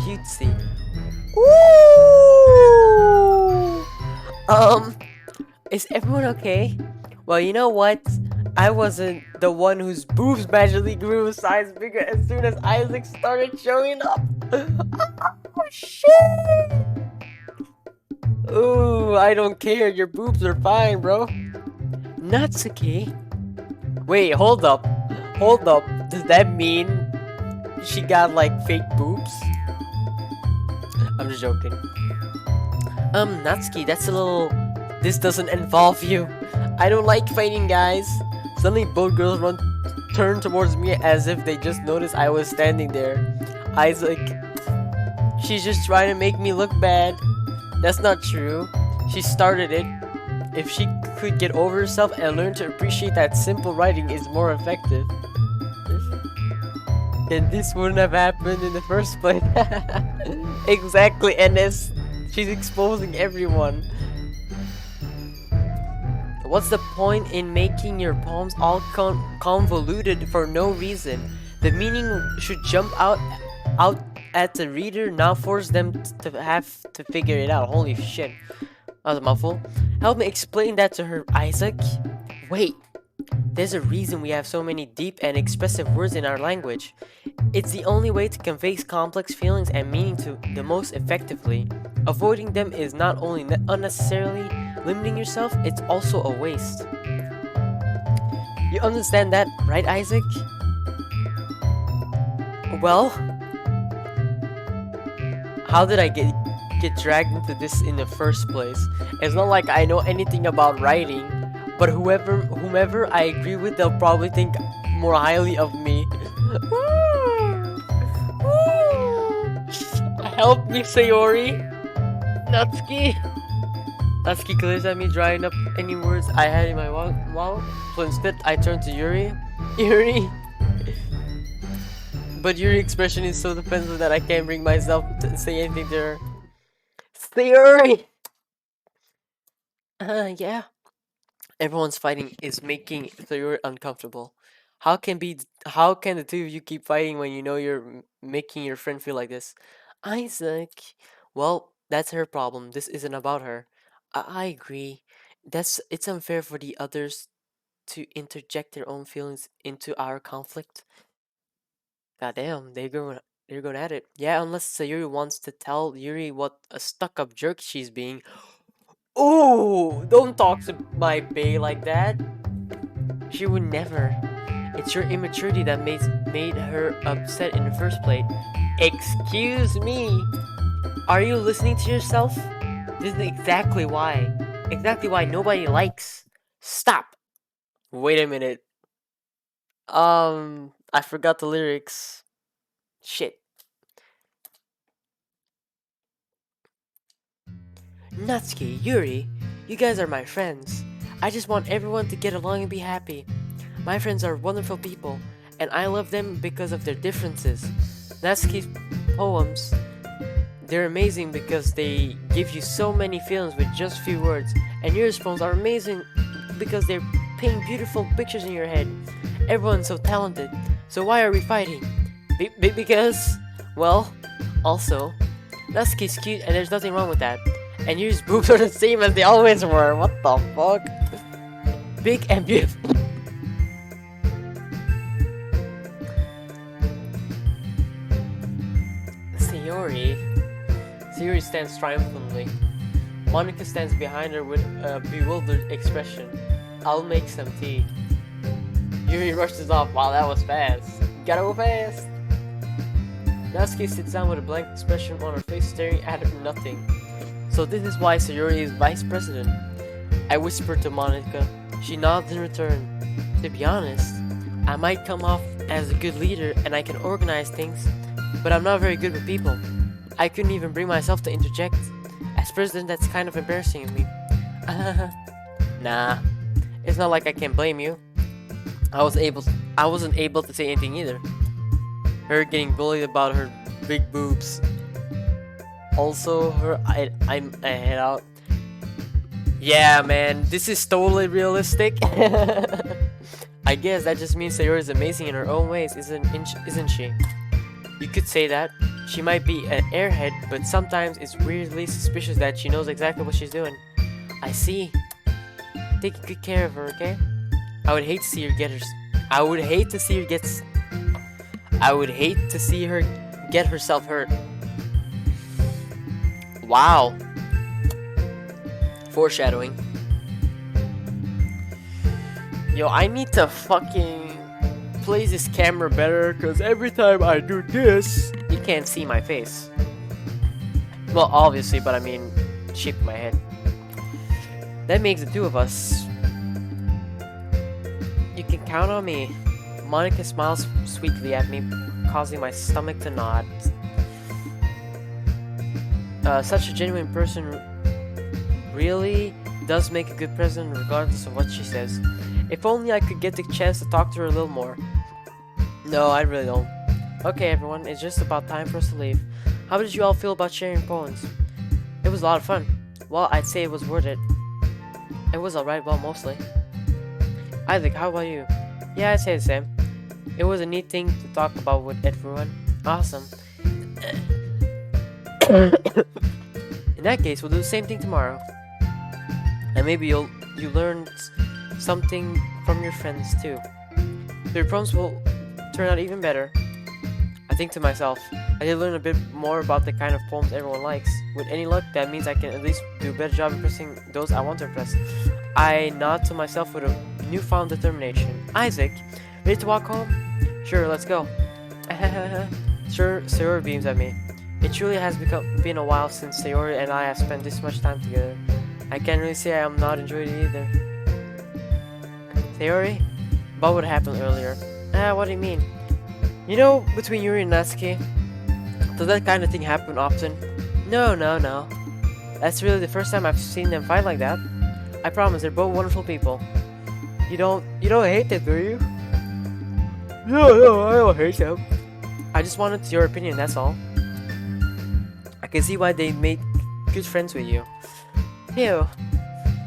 cutesy. Ooh! Is everyone okay? Well, you know what? I wasn't the one whose boobs magically grew a size bigger as soon as Isaac started showing up. Oh, shit! Ooh, I don't care. Your boobs are fine, bro. Natsuki? Wait, hold up. Hold up. Does that mean she got like fake boobs? I'm just joking. Natsuki, that's a little. This doesn't involve you. I don't like fighting, guys. Suddenly, both girls turn towards me as if they just noticed I was standing there. Isaac, she's just trying to make me look bad. That's not true. She started it. If she could get over herself and learn to appreciate that simple writing is more effective, then this wouldn't have happened in the first place. Exactly, NS. She's exposing everyone. What's the point in making your poems all convoluted for no reason? The meaning should jump out at the reader, not force them to have to figure it out. Holy shit. That was a mouthful. Help me explain that to her, Isaac. Wait. There's a reason we have so many deep and expressive words in our language. It's the only way to convey complex feelings and meaning to the most effectively. Avoiding them is not only unnecessarily limiting yourself, it's also a waste. You understand that, right, Isaac? Well, how did I get dragged into this in the first place? It's not like I know anything about writing, but whomever I agree with, they'll probably think more highly of me. Help me, Sayori. Natsuki. Natsuki glares at me, drying up any words I had in my mouth. So instead, I turn to Yuri. Yuri. But Yuri's expression is so defensive that I can't bring myself to say anything to her. Sayori. Yeah. Everyone's fighting is making Sayori uncomfortable. How can the two of you keep fighting when you know you're making your friend feel like this? Isaac. Well, that's her problem. This isn't about her. I agree. It's unfair for the others to interject their own feelings into our conflict. Goddamn, You're going at it. Yeah, unless Sayuri wants to tell Yuri what a stuck-up jerk she's being. Ooh, don't talk to my bae like that. She would never. It's your immaturity that made her upset in the first place. Excuse me. Are you listening to yourself? This is exactly why. Exactly why nobody likes. Stop. Wait a minute. I forgot the lyrics. Shit. Natsuki, Yuri, you guys are my friends. I just want everyone to get along and be happy. My friends are wonderful people, and I love them because of their differences. Natsuki's poems, they're amazing because they give you so many feelings with just few words, and Yuri's poems are amazing because they're painting beautiful pictures in your head. Everyone's so talented, so why are we fighting? Because, well, also, Natsuki's cute and there's nothing wrong with that. And Yuri's boobs are the same as they always were. What the fuck? Big and beautiful. Sayori stands triumphantly. Monica stands behind her with a bewildered expression. I'll make some tea. Yuri rushes off. Wow, that was fast. Gotta go fast. Natsuki sits down with a blank expression on her face, staring at nothing. So this is why Sayori is vice president. I whisper to Monica. She nods in return. To be honest, I might come off as a good leader and I can organize things, but I'm not very good with people. I couldn't even bring myself to interject. As president, that's kind of embarrassing of me. Nah, it's not like I can blame you. I wasn't able to say anything either. Her getting bullied about her big boobs. Also, I'm a head out. Yeah, man, this is totally realistic. I guess that just means Sayori is amazing in her own ways, isn't she? You could say that. She might be an airhead, but sometimes it's weirdly suspicious that she knows exactly what she's doing. I see. Take good care of her, okay? I would hate to see her get herself hurt. Wow. Foreshadowing. Yo, I need to fucking place this camera better, because every time I do this, you can't see my face. Well, obviously, but I mean, shape of my head. That makes the two of us. You can count on me. Monica smiles sweetly at me, causing my stomach to nod. Such a genuine person really does make a good president regardless of what she says. If only I could get the chance to talk to her a little more. No, I really don't. Okay, everyone, it's just about time for us to leave. How did you all feel about sharing poems? It was a lot of fun. Well, I'd say it was worth it. It was alright, well, mostly. Isaac, how about you? Yeah, I'd say the same. It was a neat thing to talk about with everyone. Awesome. In that case, we'll do the same thing tomorrow. And maybe you learned something from your friends too. Your poems will turn out even better. I think to myself, I did learn a bit more about the kind of poems everyone likes. With any luck, that means I can at least do a better job impressing those I want to impress. I nod to myself with a newfound determination. Isaac, ready to walk home? Sure, let's go. Sure, Sayori beams at me. It truly has been a while since Sayori and I have spent this much time together. I can't really say I am not enjoying it either. Sayori? About what happened earlier. What do you mean? You know, between Yuri and Natsuki, does that kind of thing happen often? No. That's really the first time I've seen them fight like that. I promise, they're both wonderful people. You don't hate them, do you? No, I don't hate them. I just wanted your opinion, that's all. I can see why they made good friends with you. Ew.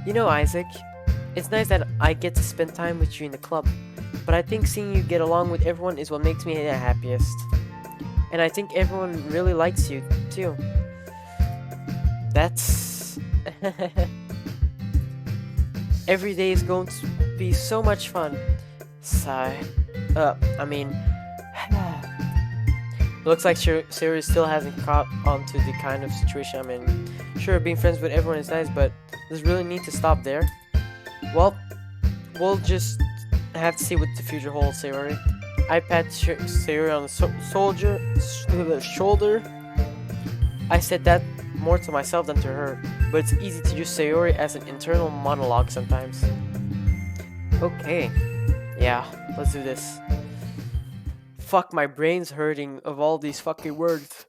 You know, Isaac, it's nice that I get to spend time with you in the club, but I think seeing you get along with everyone is what makes me the happiest. And I think everyone really likes you, too. That's... Every day is going to be so much fun. Sigh. Looks like Sayori still hasn't caught on to the kind of situation I'm in. Sure, being friends with everyone is nice, but does it really need to stop there? Well, we'll just have to see what the future holds, Sayori. I pat Sayori on the shoulder. I said that more to myself than to her, but it's easy to use Sayori as an internal monologue sometimes. Okay. Yeah, let's do this. Fuck, my brain's hurting of all these fucking words.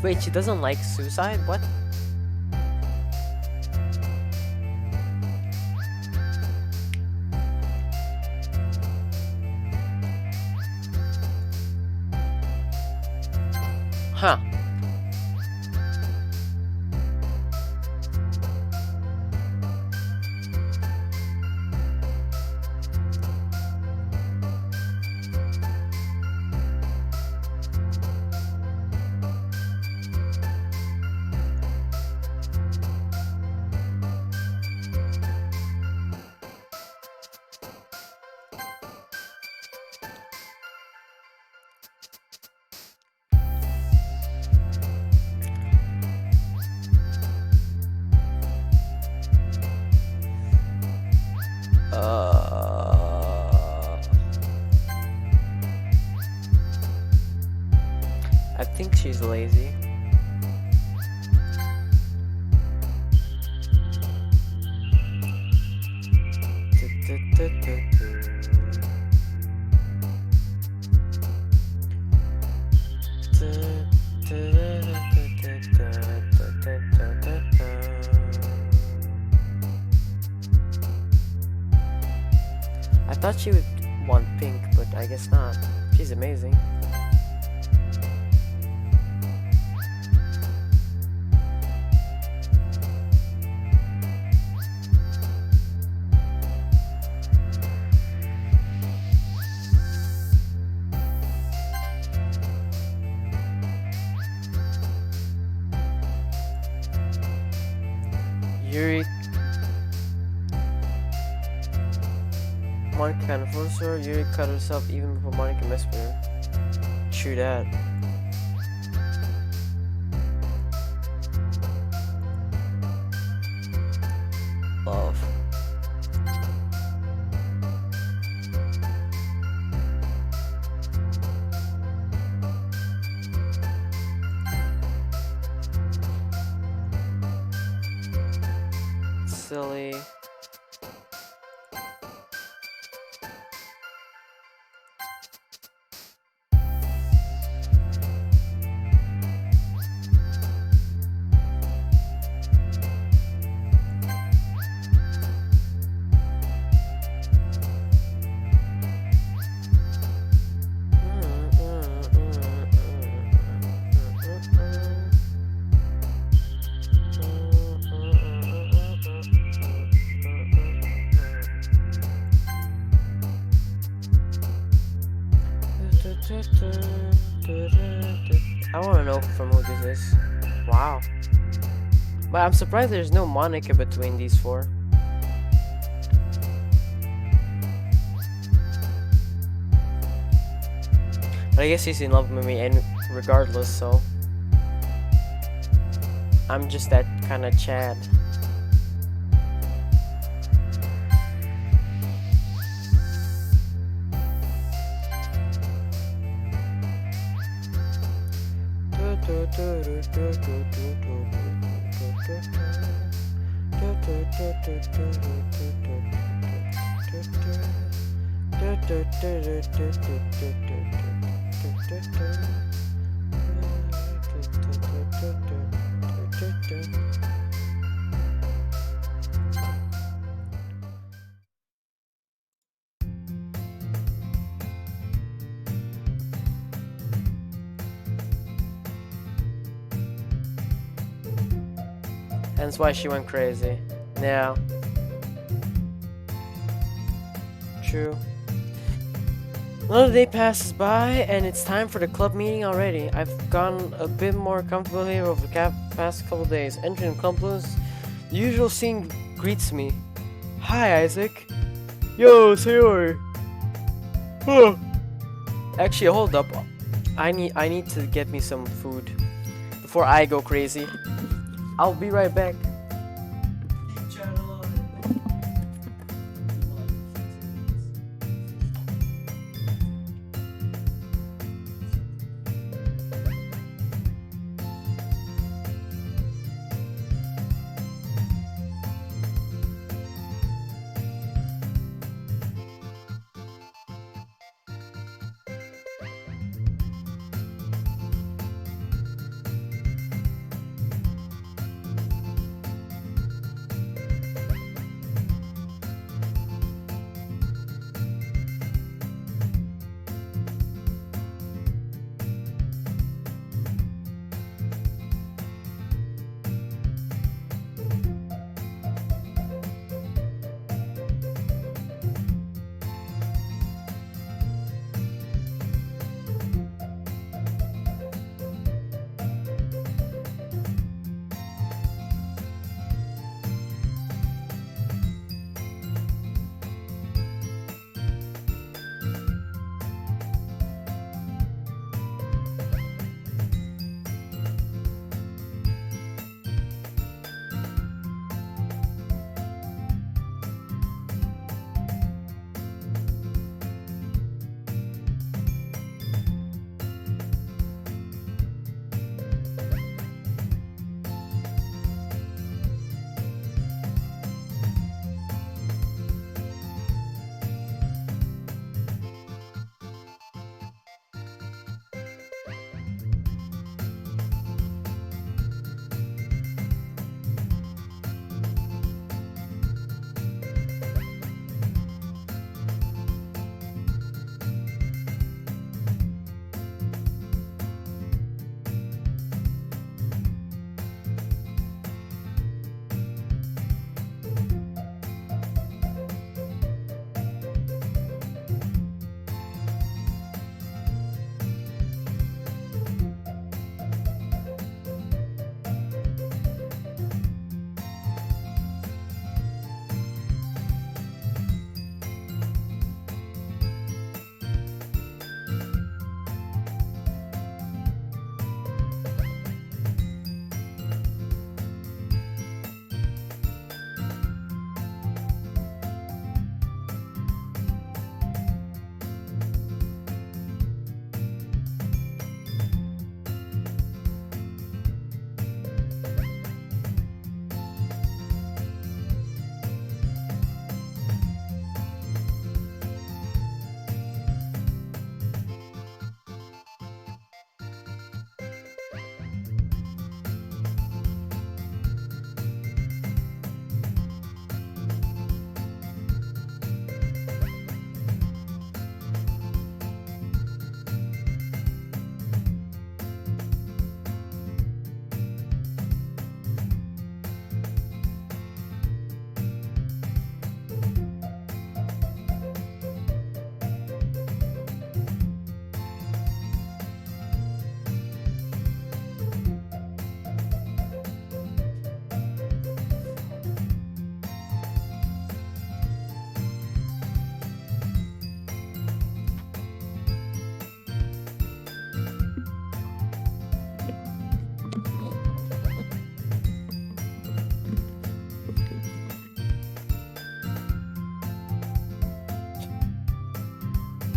Wait, she doesn't like suicide? What? Huh. I think she's lazy. I thought she would want pink, but I guess not. She's amazing. Yuri, Monica kind of forced her. Yuri cut herself even before Monica messed with her. True that. Love. Silly. I want to know from who this is. Wow. But I'm surprised there's no Monica between these four. But I guess he's in love with me and regardless, so I'm just that kind of Chad. That's why she went crazy. Yeah. True. Another day passes by, and it's time for the club meeting already. I've gotten a bit more comfortable here over the past couple days. Entering the club, the usual scene greets me. Hi, Isaac. Yo, Sayori. Oh. Actually, hold up. I need to get me some food before I go crazy. I'll be right back.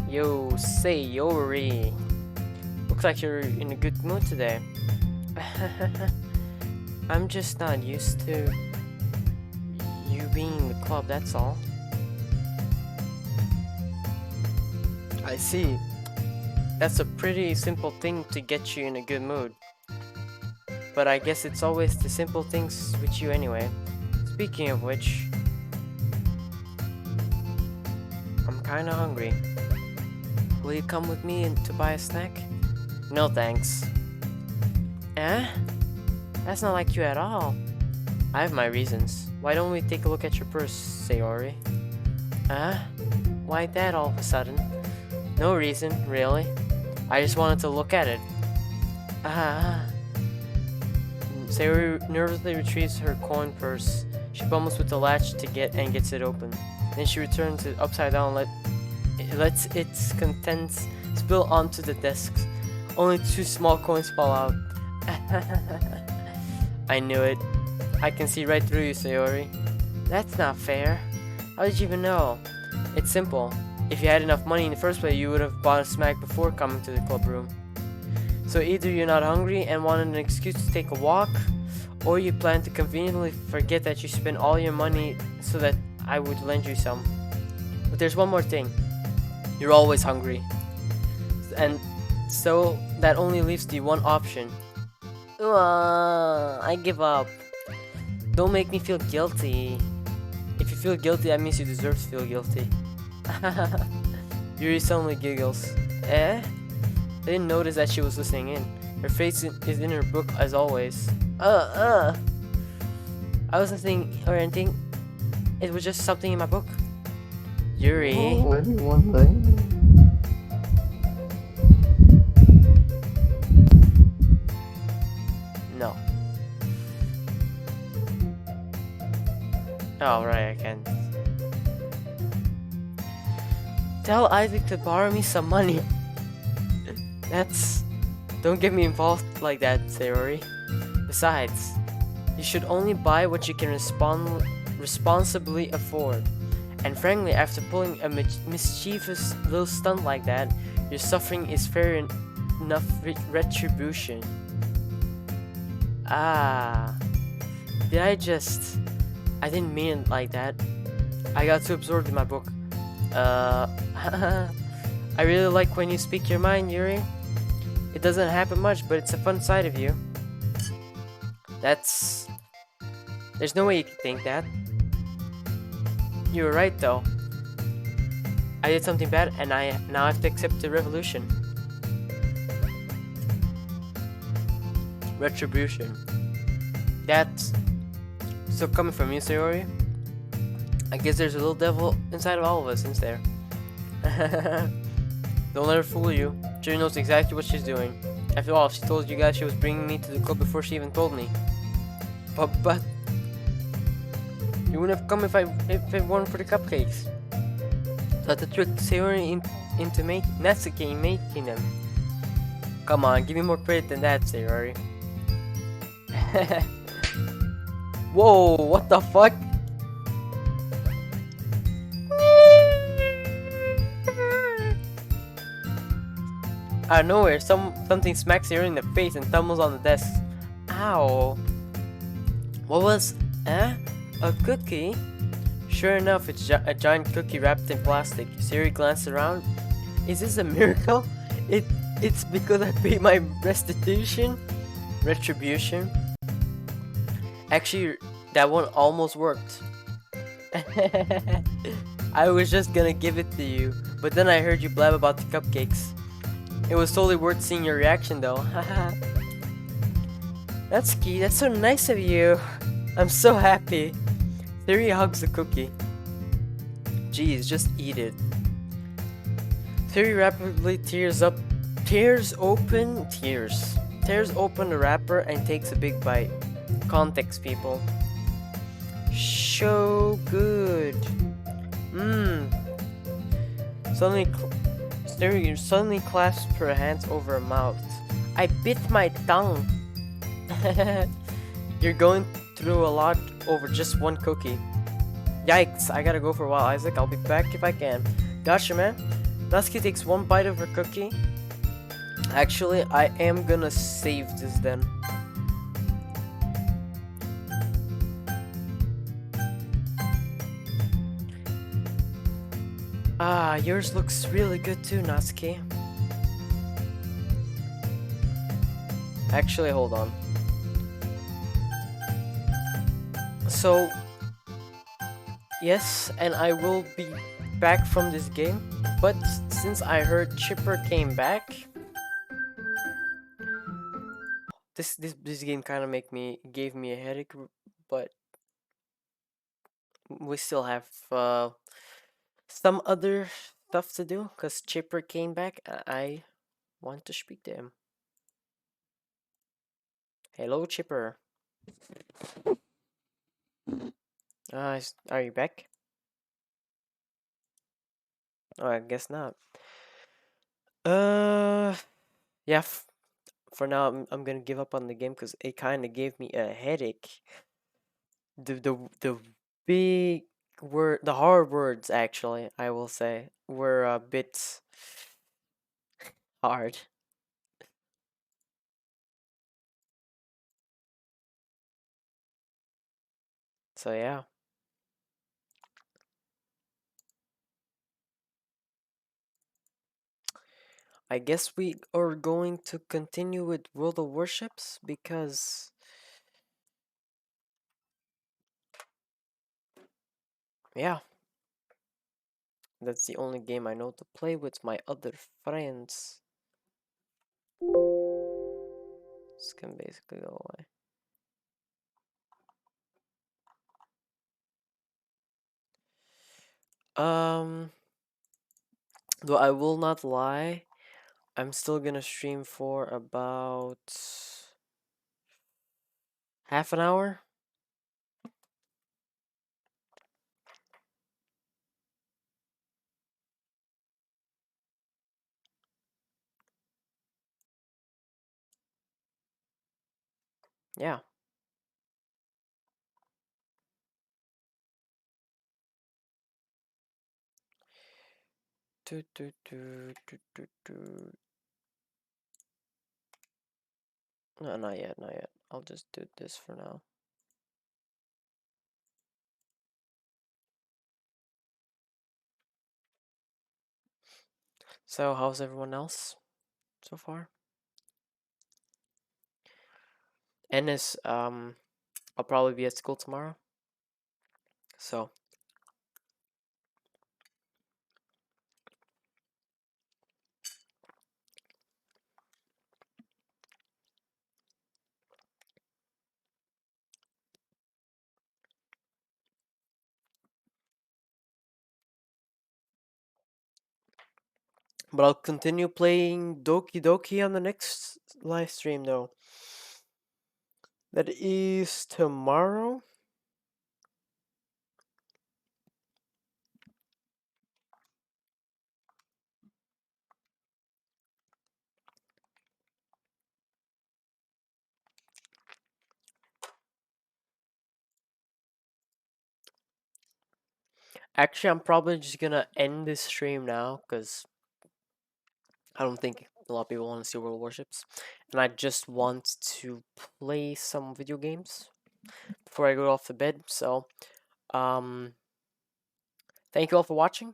Yo, Sayori. Looks like you're in a good mood today. I'm just not used to you being in the club, that's all. I see. That's a pretty simple thing to get you in a good mood. But I guess it's always the simple things with you anyway. Speaking of which, I'm kinda hungry. Will you come with me to buy a snack? No thanks. Eh? That's not like you at all. I have my reasons. Why don't we take a look at your purse, Sayori? Huh? Why that all of a sudden? No reason, really. I just wanted to look at it. Ah. Sayori nervously retrieves her coin purse. She fumbles with the latch to gets it open. Then she returns it upside down and lets its contents spill onto the desks. Only 2 small coins fall out. I knew it. I can see right through you, Sayori. That's not fair. How did you even know? It's simple. If you had enough money in the first place, you would have bought a smack before coming to the club room. So either you're not hungry and wanted an excuse to take a walk, or you plan to conveniently forget that you spent all your money so that I would lend you some. But there's one more thing. You're always hungry. And so that only leaves the one option. I give up. Don't make me feel guilty. If you feel guilty, that means you deserve to feel guilty. Yuri suddenly giggles. Eh? I didn't notice that she was listening in. Her face is in her book as always. I wasn't thinking or anything. It was just something in my book. Yuri. Oh, anyone thing? No. Oh, right, I can. Tell Isaac to borrow me some money. That's... Don't get me involved like that, Sayori. Besides, you should only buy what you can responsibly afford. And frankly, after pulling a mischievous little stunt like that, your suffering is fair enough retribution. Ah. I didn't mean it like that. I got too absorbed in my book. I really like when you speak your mind, Yuri. It doesn't happen much, but it's a fun side of you. There's no way you could think that. You were right, though. I did something bad, and now I have to accept the revolution. Retribution. That's... So coming from you, Sayori, I guess there's a little devil inside of all of us, isn't there? Don't let her fool you. Julie knows exactly what she's doing. After all, she told you guys she was bringing me to the club before she even told me. But you wouldn't have come if it weren't for the cupcakes. So the trick Sayori into Natsuki making them. Come on, give me more credit than that, Sayori. Whoa, what the fuck? Out of nowhere, something smacks Sayori in the face and tumbles on the desk. Ow. What was... A cookie? Sure enough, it's a giant cookie wrapped in plastic. Sayori glanced around. Is this a miracle? It's because I paid my restitution? Retribution? Actually, that one almost worked. I was just gonna give it to you, but then I heard you blab about the cupcakes. It was totally worth seeing your reaction though. That's key, that's so nice of you. I'm so happy. Theory hugs the cookie. Jeez, just eat it. Theory rapidly tears open the wrapper and takes a big bite. Context, people. So good. Suddenly clasped her hands over her mouth. I bit my tongue. You're going through a lot over just one cookie. Yikes, I gotta go for a while, Isaac. I'll be back if I can. Gotcha, man. Natsuki takes one bite of her cookie. Actually, I am gonna save this then. Ah, yours looks really good too, Natsuki. Actually, hold on. So, yes, and I will be back from this game, but since I heard Chipper came back, this game kind of gave me a headache, but we still have some other stuff to do because Chipper came back. I want to speak to him. Hello, Chipper. Are you back? Oh, I guess not. Uh, yeah. For now, I'm gonna give up on the game because it kind of gave me a headache. The big the hard words actually, I will say, were a bit hard. So yeah, I guess we are going to continue with World of Warships because yeah, that's the only game I know to play with my other friends. This can basically go away. Um, though I will not lie, I'm still gonna stream for about half an hour. Yeah. Do, do, do, do, do, do. No, not yet, not yet. I'll just do this for now. So, how's everyone else so far? Ennis, I'll probably be at school tomorrow. So, but I'll continue playing Doki Doki on the next live stream though. That is tomorrow. Actually, I'm probably just gonna end this stream now because I don't think a lot of people want to see World Warships. And I just want to play some video games before I go off to bed. So, um, thank you all for watching.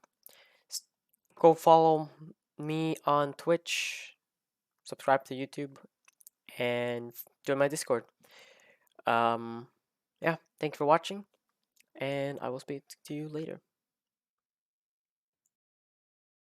Go follow me on Twitch, subscribe to YouTube, and join my Discord. Um, yeah, thank you for watching, and I will speak to you later.